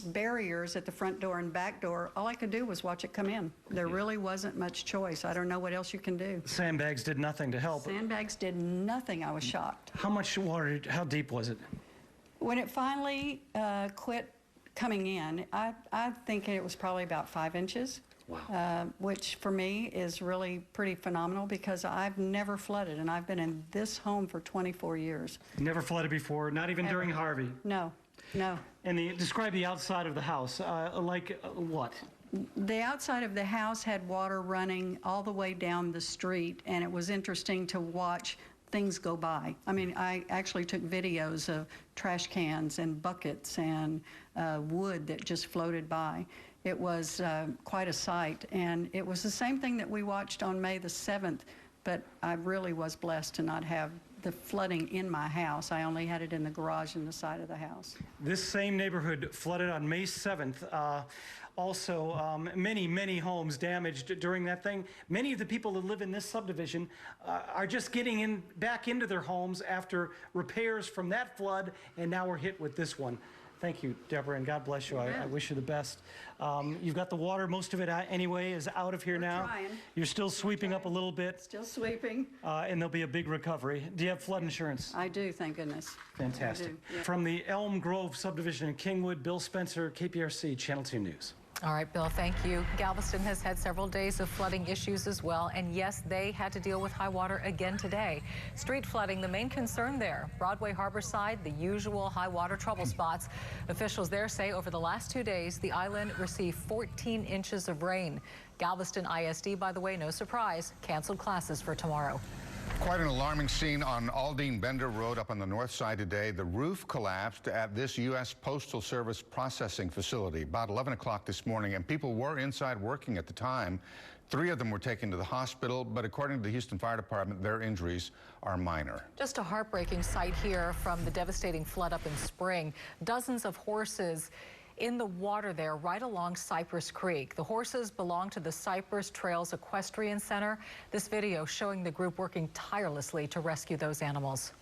barriers at the front door and back door, all I could do was watch it come in. There really wasn't much choice. I don't know what else you can do. Sandbags did nothing to help. Sandbags did nothing. I was shocked. How much water, how deep was it? When it finally quit coming in, I think it was probably about 5 inches. Wow. Which for me is really pretty phenomenal because I've never flooded, and I've been in this home for 24 years. Never flooded before, not even during Harvey? No, no. And describe the outside of the house, like what? The outside of the house had water running all the way down the street, and it was interesting to watch things go by. I mean, I actually took videos of trash cans and buckets and wood that just floated by. It was quite a sight, and it was the same thing that we watched on May the 7th, but I really was blessed to not have the flooding in my house. I only had it in the garage and the side of the house. This same neighborhood flooded on May 7th. Also, many homes damaged during that thing. Many of the people that live in this subdivision are just getting back into their homes after repairs from that flood, and now we're hit with this one. Thank you, Deborah, and God bless you. I wish you the best. You've got the water, most of it anyway is out of here now. Trying. You're still sweeping up a little bit. Still sweeping. And there'll be a big recovery. Do you have flood insurance? I do, thank goodness. Fantastic. I do, yeah. From the Elm Grove subdivision in Kingwood, Bill Spencer, KPRC, Channel 2 News. All right, Bill, thank you. Galveston has had several days of flooding issues as well, and yes, they had to deal with high water again today. Street flooding, the main concern there. Broadway Harborside, the usual high water trouble spots. Officials there say over the last 2 days, the island received 14 inches of rain. Galveston ISD, by the way, no surprise, canceled classes for tomorrow. Quite an alarming scene on Aldine Bender Road up on the north side today. The roof collapsed at this U.S. Postal Service processing facility about 11 o'clock this morning, and people were inside working at the time. 3 of them were taken to the hospital, but according to the Houston Fire Department, their injuries are minor. Just a heartbreaking sight here from the devastating flood up in Spring. Dozens of horses in the water there right along Cypress Creek. The horses belong to the Cypress Trails Equestrian Center. This video showing the group working tirelessly to rescue those animals.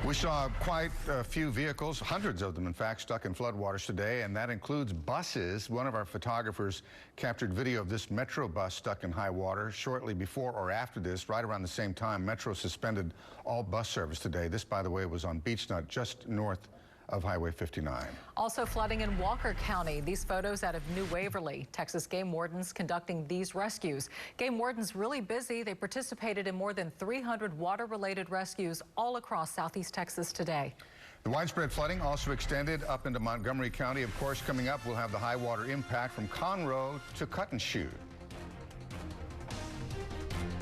We saw quite a few vehicles, hundreds of them in fact, stuck in floodwaters today, and that includes buses. One of our photographers captured video of this Metro bus stuck in high water shortly before or after this. Right around the same time, Metro suspended all bus service today. This, by the way, was on Beechnut, just north of Highway 59. Also flooding in Walker County. These photos out of New Waverly. Texas game wardens conducting these rescues. Game wardens really busy. They participated in more than 300 water-related rescues all across southeast Texas today. The widespread flooding also extended up into Montgomery County. Of course, coming up, we'll have the high water impact from Conroe to Cut and Shoot.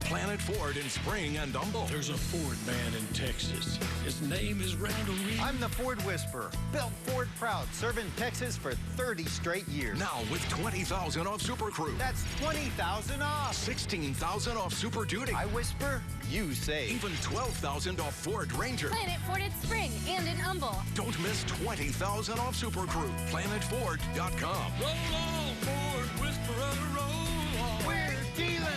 Planet Ford in Spring and Humboldt. There's a Ford man in Texas. His name is Randall Reed. I'm the Ford Whisperer. Built Ford proud, serving Texas for 30 straight years. Now with $20,000 off Super Crew. That's $20,000 off. $16,000 off Super Duty. I whisper, you say. Even $12,000 off Ford Ranger. Planet Ford in Spring and in Humboldt. Don't miss $20,000 off Super Crew. PlanetFord.com. Roll on, Ford Whisperer, roll on. We're dealing.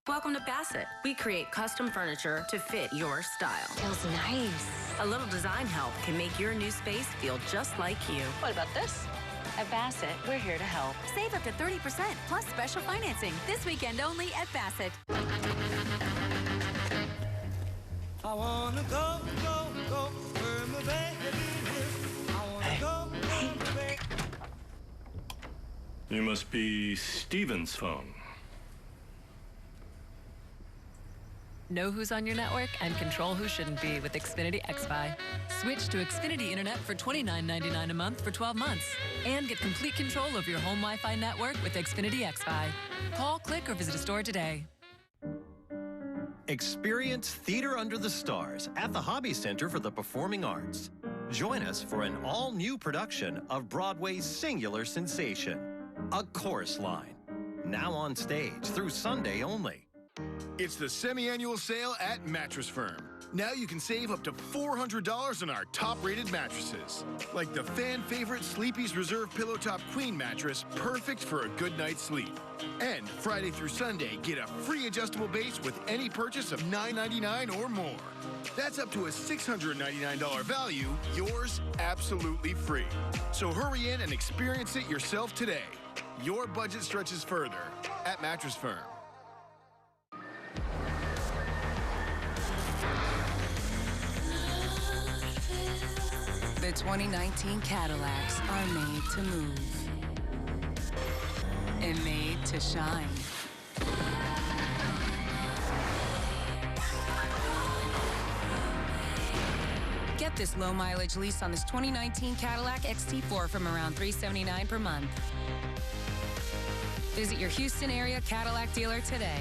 Welcome to Bassett. We create custom furniture to fit your style. Feels nice. A little design help can make your new space feel just like you. What about this? At Bassett, we're here to help. Save up to 30% plus special financing this weekend only at Bassett. I wanna go where my baby is. I wanna go where my baby. You must be Steven's phone. Know who's on your network and control who shouldn't be with Xfinity XFi. Switch to Xfinity Internet for $29.99 a month for 12 months. And get complete control of your home Wi-Fi network with Xfinity XFi. Call, click, or visit a store today. Experience Theater Under the Stars at the Hobby Center for the Performing Arts. Join us for an all-new production of Broadway's singular sensation, A Chorus Line. Now on stage through Sunday only. It's the semi-annual sale at Mattress Firm. Now you can save up to $400 on our top-rated mattresses. Like the fan-favorite Sleepy's Reserve Pillow Top Queen mattress, perfect for a good night's sleep. And Friday through Sunday, get a free adjustable base with any purchase of $9.99 or more. That's up to a $699 value, yours absolutely free. So hurry in and experience it yourself today. Your budget stretches further at Mattress Firm. The 2019 Cadillacs are made to move and made to shine. Get this low mileage lease on this 2019 Cadillac XT4 from around $379 per month. Visit your Houston area Cadillac dealer today.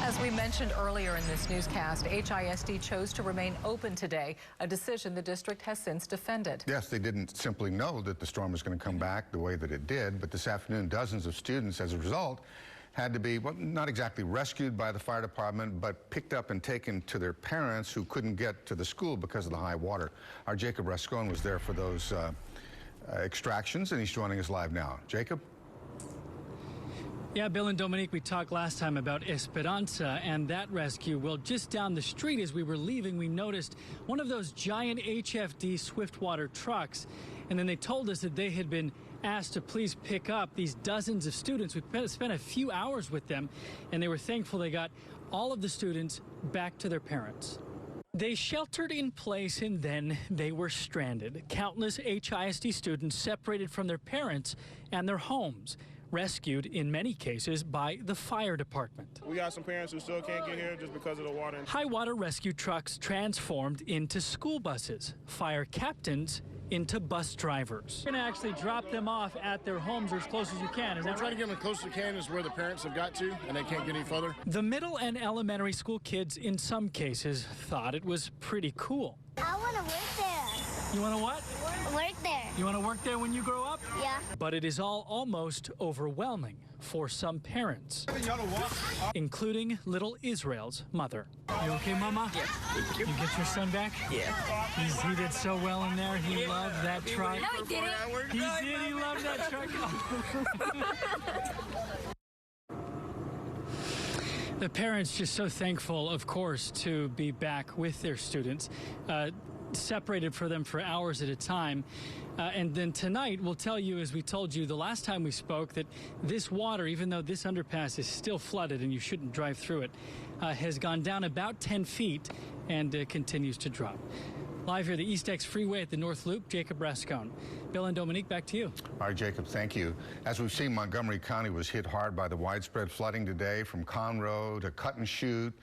As we mentioned earlier in this newscast, HISD chose to remain open today, a decision the district has since defended. Yes, they didn't simply know that the storm was going to come back the way that it did, but this afternoon dozens of students, as a result, had to be, well, not exactly rescued by the fire department, but picked up and taken to their parents who couldn't get to the school because of the high water. Our Jacob Rascon was there for those extractions, and he's joining us live now. Jacob? Yeah, Bill and Dominique, we talked last time about Esperanza and that rescue. Well, just down the street as we were leaving, we noticed one of those giant HFD Swiftwater trucks. And then they told us that they had been asked to please pick up these dozens of students. We spent a few hours with them, and they were thankful they got all of the students back to their parents. They sheltered in place, and then they were stranded. Countless HISD students separated from their parents and their homes, rescued in many cases by the fire department. We got some parents who still can't get here just because of the water. High water rescue trucks transformed into school buses, fire captains into bus drivers. You're going to actually drop them off at their homes or as close as you can. Is that right? Trying to get them as close as we can is where the parents have got to, and they can't get any further. The middle and elementary school kids, in some cases, thought it was pretty cool. I want to work there. You want to what? Work there. You want to work there when you grow up? Yeah. But it is all almost overwhelming for some parents, including little Israel's mother. You okay, Mama? Yeah. You get your son back? Yeah. He did so well in there. He loved that truck. No, he didn't. He did. He loved that truck. The parents just so thankful, of course, to be back with their students, separated from them for hours at a time. And then tonight, we'll tell you, as we told you the last time we spoke, that this water, even though this underpass is still flooded and you shouldn't drive through it, has gone down about 10 feet and continues to drop. Live here at the East X Freeway at the North Loop, Jacob Rascon. Bill and Dominique, back to you. All right, Jacob, thank you. As we've seen, Montgomery County was hit hard by the widespread flooding today, from Conroe to Cut and Shoot.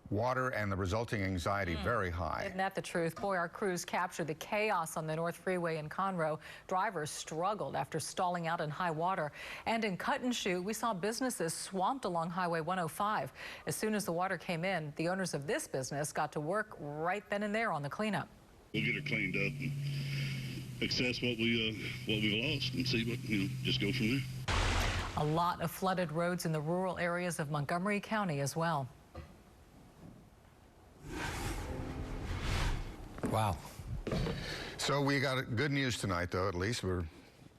Water and the resulting anxiety very high. Isn't that the truth? Boy, our crews captured the chaos on the North Freeway in Conroe. Drivers struggled after stalling out in high water. And in Cut and Shoot, we saw businesses swamped along Highway 105. As soon as the water came in, the owners of this business got to work right then and there on the cleanup. We'll get it cleaned up and assess what we lost and see what, just go from there. A lot of flooded roads in the rural areas of Montgomery County as well. Wow. So we got good news tonight, though. At least we're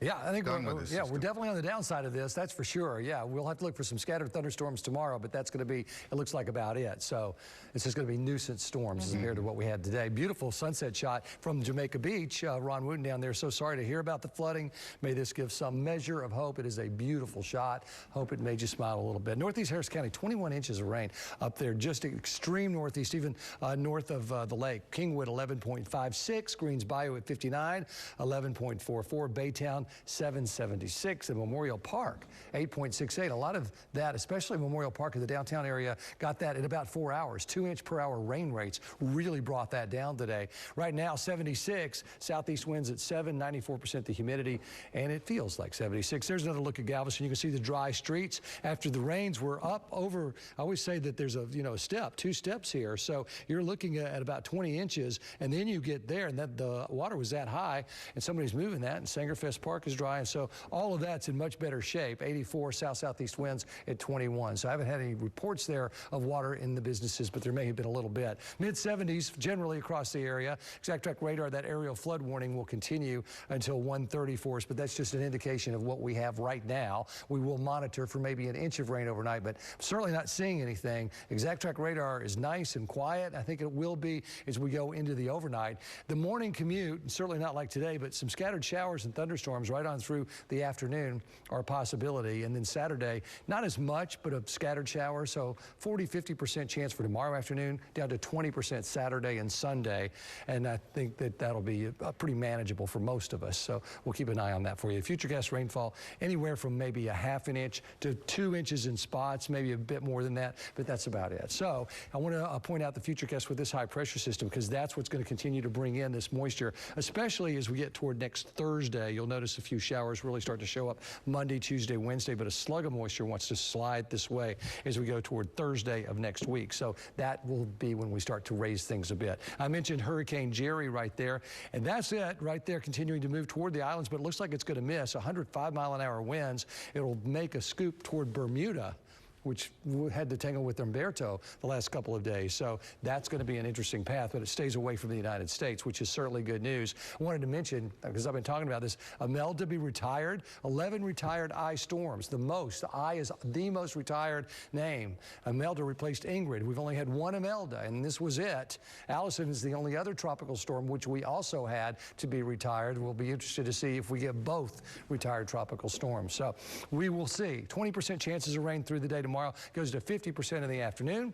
I think done with this. Yeah, we're definitely on the downside of this. That's for sure. Yeah, we'll have to look for some scattered thunderstorms tomorrow, but that's going to be, it looks like, about it. So it's just going to be nuisance storms compared to what we had today. Beautiful sunset shot from Jamaica Beach. Ron Wooten down there, so sorry to hear about the flooding. May this give some measure of hope. It is a beautiful shot. Hope it made you smile a little bit. Northeast Harris County, 21 inches of rain up there, just extreme northeast, even north of the lake. Kingwood, 11.56. Greens Bayou at 59, 11.44. Baytown, 776. And Memorial Park, 8.68. A lot of that, especially Memorial Park in the downtown area, got that in about 4 hours. 2-inch-per-hour rain rates really brought that down today. Right now, 76. Southeast winds at 7, 94% the humidity, and it feels like 76. There's another look at Galveston. You can see the dry streets after the rains were up over. I always say that there's a step, 2 steps here. So you're looking at about 20 inches, and then you get there, and the water was that high, and somebody's moving that in Sangerfest Park. park is dry, and so all of that's in much better shape. 84 south-southeast winds at 21. So I haven't had any reports there of water in the businesses, but there may have been a little bit. Mid-70s generally across the area. Exact track radar, that aerial flood warning will continue until 1:30 for us, but that's just an indication of what we have right now. We will monitor for maybe an inch of rain overnight, but certainly not seeing anything. Exact track radar is nice and quiet. I think it will be as we go into the overnight. The morning commute, certainly not like today, but some scattered showers and thunderstorms right on through the afternoon are a possibility. And then Saturday, not as much, but a scattered shower. So 40-50% chance for tomorrow afternoon, down to 20% Saturday and Sunday. And I think that that'll be pretty manageable for most of us. So we'll keep an eye on that for you. Futurecast rainfall anywhere from maybe a half an inch to 2 inches in spots, maybe a bit more than that, but that's about it. So I want to point out the Futurecast with this high pressure system, because that's what's going to continue to bring in this moisture, especially as we get toward next Thursday. You'll notice a few showers really start to show up Monday, Tuesday, Wednesday, but a slug of moisture wants to slide this way as we go toward Thursday of next week. So that will be when we start to raise things a bit. I mentioned Hurricane Jerry right there, and that's it right there, continuing to move toward the islands, but it looks like it's going to miss 105-mile-an-hour winds. It'll make a scoop toward Bermuda, which had to tangle with Umberto the last couple of days. So that's going to be an interesting path, but it stays away from the United States, which is certainly good news. I wanted to mention, because I've been talking about this, Imelda be retired, 11 retired I storms, the most. I is the most retired name. Imelda replaced Ingrid. We've only had one Imelda, and this was it. Allison is the only other tropical storm which we also had to be retired. We'll be interested to see if we get both retired tropical storms. So we will see. 20% chances of rain through the day tomorrow, goes to 50% in the afternoon,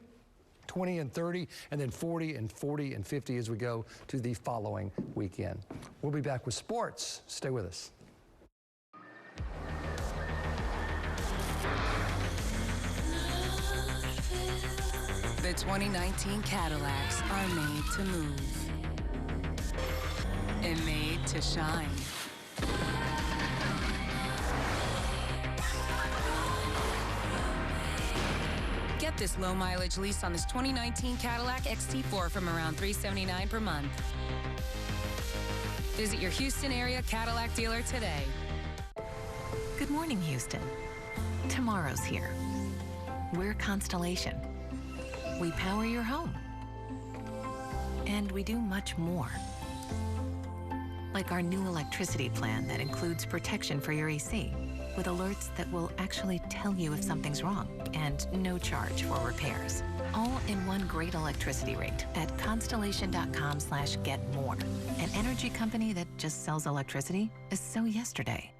20 and 30, and then 40 and 40 and 50 as we go to the following weekend. We'll be back with sports. Stay with us. The 2019 Cadillacs are made to move and made to shine. Get this low mileage lease on this 2019 Cadillac XT4 from around $379 per month. Visit your Houston area Cadillac dealer today. Good morning, Houston. Tomorrow's here. We're Constellation. We power your home. And we do much more. Like our new electricity plan that includes protection for your AC, with alerts that will actually tell you if something's wrong, and no charge for repairs. All in one great electricity rate at constellation.com/getmore. An energy company that just sells electricity is so yesterday.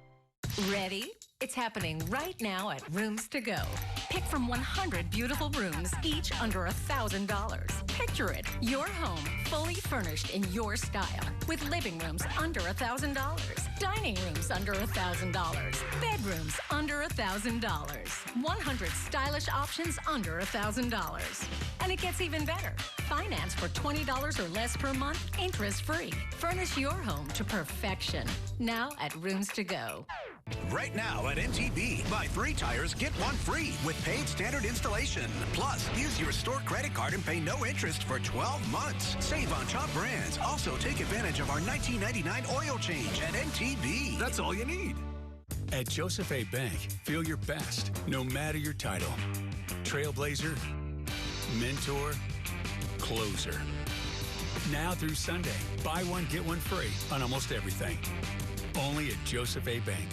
Ready? It's happening right now at Rooms to Go. Pick from 100 beautiful rooms, each under $1,000. Picture it, your home fully furnished in your style, with living rooms under $1,000, dining rooms under $1,000, bedrooms under $1,000, 100 stylish options under $1,000. And it gets even better. Finance for $20 or less per month, interest-free. Furnish your home to perfection. Now at Rooms to Go. Right now at NTB, buy 3 tires, get 1 free with paid standard installation. Plus, use your store credit card and pay no interest for 12 months. Save on top brands. Also, take advantage of our $19.99 oil change at NTB. That's all you need. At Joseph A. Bank, feel your best, no matter your title. Trailblazer, mentor, closer. Now through Sunday, buy one, get one free on almost everything. Only at Joseph A. Bank.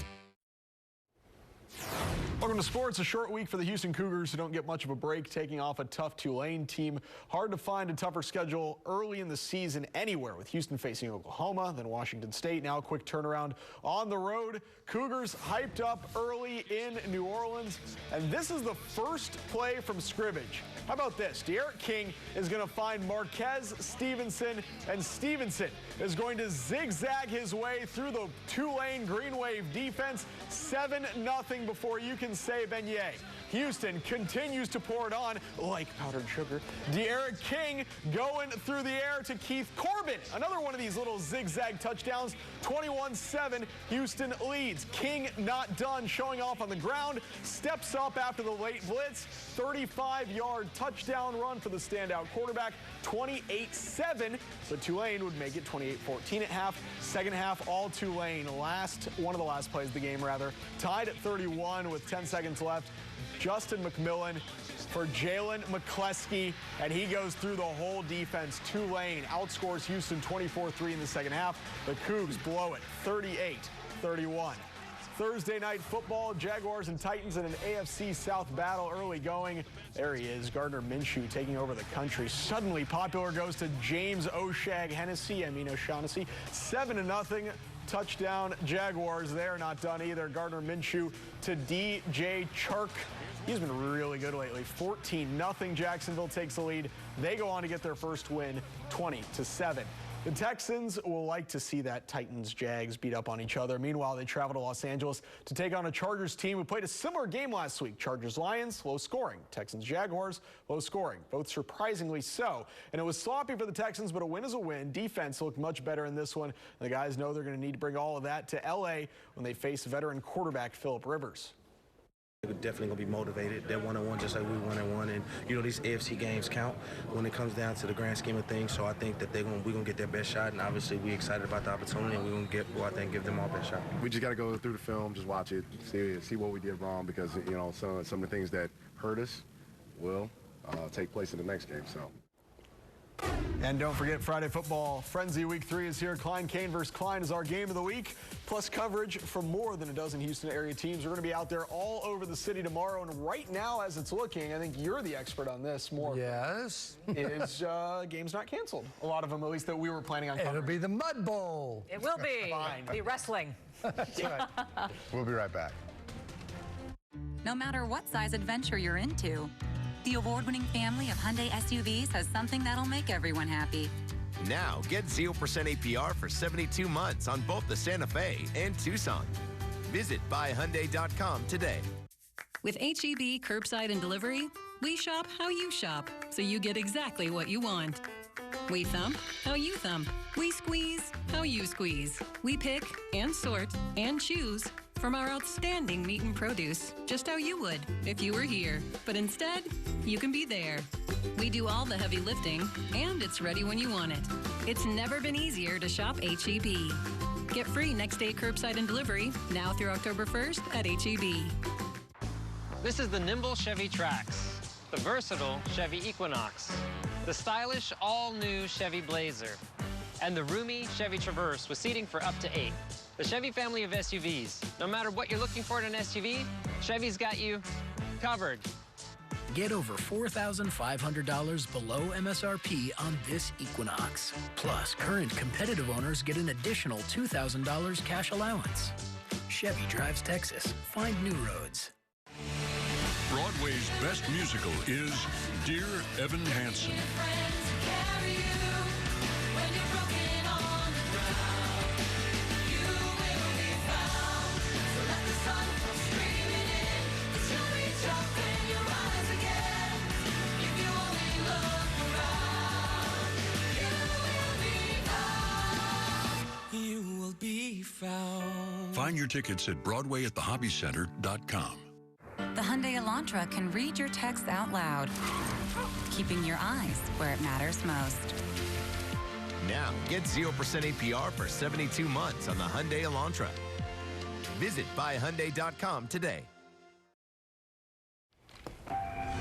Welcome to sports. A short week for the Houston Cougars, who don't get much of a break, taking off a tough Tulane team. Hard to find a tougher schedule early in the season anywhere, with Houston facing Oklahoma, then Washington State. Now a quick turnaround on the road. Cougars hyped up early in New Orleans, and this is the first play from scrimmage. How about this? De'Aaron King is going to find Marquez Stevenson, and Stevenson is going to zigzag his way through the Tulane Green Wave defense. 7-0 before you can say beignet. Houston continues to pour it on like powdered sugar. De'Ara King going through the air to Keith Corbin. Another one of these little zigzag touchdowns. 21-7, Houston leads. King not done, showing off on the ground. Steps up after the late blitz. 35-yard touchdown run for the standout quarterback. 28-7, but Tulane would make it 28-14 at half. Second half, all Tulane. One of the last plays of the game, rather. Tied at 31 with 10 seconds left. Justin McMillan for Jalen McCleskey, and he goes through the whole defense. Tulane outscores Houston 24-3 in the second half. The Cougs blow it 38-31. Thursday night football, Jaguars and Titans in an AFC South battle early going. There he is, Gardner Minshew taking over the country. Suddenly popular goes to James O'Shaughnessy. 7-0. Touchdown Jaguars. They're not done either. Gardner Minshew to DJ Chark. He's been really good lately. 14-0. Jacksonville takes the lead. They go on to get their first win, 20-7. The Texans will like to see that Titans-Jags beat up on each other. Meanwhile, they travel to Los Angeles to take on a Chargers team who played a similar game last week. Chargers-Lions, low scoring. Texans-Jaguars, low scoring. Both surprisingly so. And it was sloppy for the Texans, but a win is a win. Defense looked much better in this one. And the guys know they're going to need to bring all of that to L.A. when they face veteran quarterback Phillip Rivers. They're definitely going to be motivated. They're 1-1 just like we 1-1. And, you know, these AFC games count when it comes down to the grand scheme of things. So I think that we're going to get their best shot. And obviously we're excited about the opportunity. And we're going to give them our best shot. We just got to go through the film, just watch it, see what we did wrong. Because, you know, some of the things that hurt us will take place in the next game. So. And don't forget, Friday Football Frenzy Week 3 is here. Klein-Cain versus Klein is our game of the week, plus coverage from more than a dozen Houston area teams. We're going to be out there all over the city tomorrow. And right now, as it's looking, I think you're the expert on this more. Yes. Is games not canceled? A lot of them, at least, that we were planning on covering. It'll be the Mud Bowl. It will be. Fine. Be wrestling. That's right. We'll be right back. No matter what size adventure you're into, the award-winning family of Hyundai SUVs has something that'll make everyone happy. Now, get 0% APR for 72 months on both the Santa Fe and Tucson. Visit buyhyundai.com today. With H-E-B Curbside and Delivery, we shop how you shop, so you get exactly what you want. We thump how you thump. We squeeze how you squeeze. We pick and sort and choose from our outstanding meat and produce, just how you would if you were here. But instead, you can be there. We do all the heavy lifting, and it's ready when you want it. It's never been easier to shop H-E-B. Get free next-day curbside and delivery now through October 1st at H-E-B. This is the nimble Chevy Trax, the versatile Chevy Equinox, the stylish all-new Chevy Blazer, and the roomy Chevy Traverse with seating for up to 8. The Chevy family of SUVs. No matter what you're looking for in an SUV, Chevy's got you covered. Get over $4,500 below MSRP on this Equinox. Plus, current competitive owners get an additional $2,000 cash allowance. Chevy drives Texas. Find new roads. Broadway's best musical is Dear Evan Hansen. Find your tickets at BroadwayAtTheHobbyCenter.com. The Hyundai Elantra can read your texts out loud, keeping your eyes where it matters most. Now, get 0% APR for 72 months on the Hyundai Elantra. Visit buyhyundai.com today.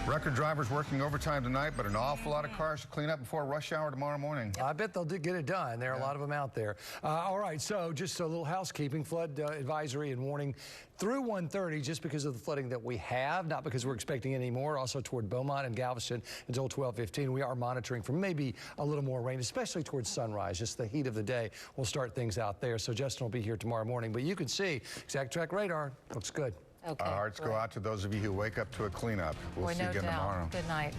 Record drivers working overtime tonight, but an awful lot of cars to clean up before rush hour tomorrow morning. I bet they'll get it done. There are a lot of them out there. All right, so just a little housekeeping. Flood advisory and warning through 1:30 just because of the flooding that we have, not because we're expecting any more. Also toward Beaumont and Galveston until 12:15. We are monitoring for maybe a little more rain, especially towards sunrise. Just the heat of the day will start things out there. So Justin will be here tomorrow morning. But you can see Exact Track radar. Looks good. Okay. Our hearts go out to those of you who wake up to a cleanup. We'll see you again tomorrow. Good night.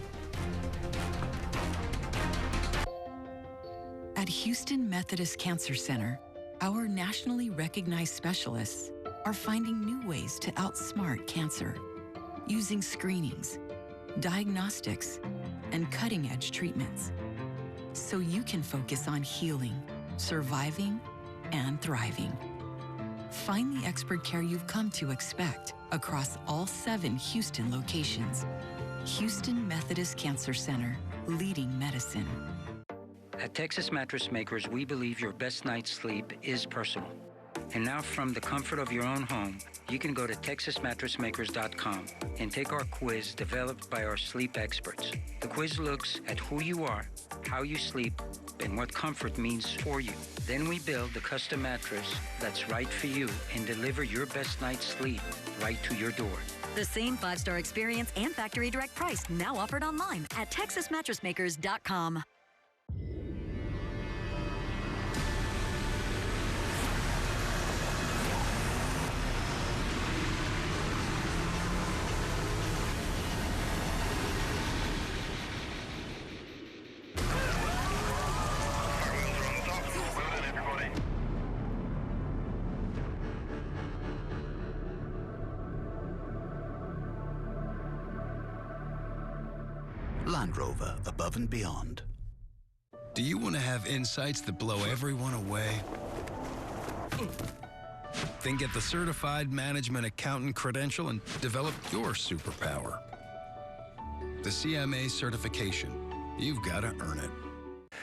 At Houston Methodist Cancer Center, our nationally recognized specialists are finding new ways to outsmart cancer. using screenings, diagnostics, and cutting-edge treatments. So you can focus on healing, surviving, and thriving. Find the expert care you've come to expect across all 7 Houston locations. Houston Methodist Cancer Center, leading medicine. At Texas Mattress Makers, we believe your best night's sleep is personal. And now from the comfort of your own home, you can go to TexasMattressMakers.com and take our quiz developed by our sleep experts. The quiz looks at who you are, how you sleep, and what comfort means for you. Then we build the custom mattress that's right for you and deliver your best night's sleep right to your door. The same 5-star experience and factory direct price now offered online at TexasMattressMakers.com. Land Rover, above and beyond. Do you want to have insights that blow everyone away? Then get the Certified Management Accountant credential and develop your superpower. The CMA certification. You've got to earn it.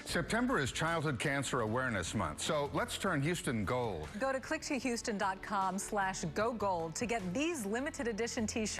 September is Childhood Cancer Awareness Month, so let's turn Houston gold. Go to clicktohouston.com/gogold to get these limited edition t-shirts.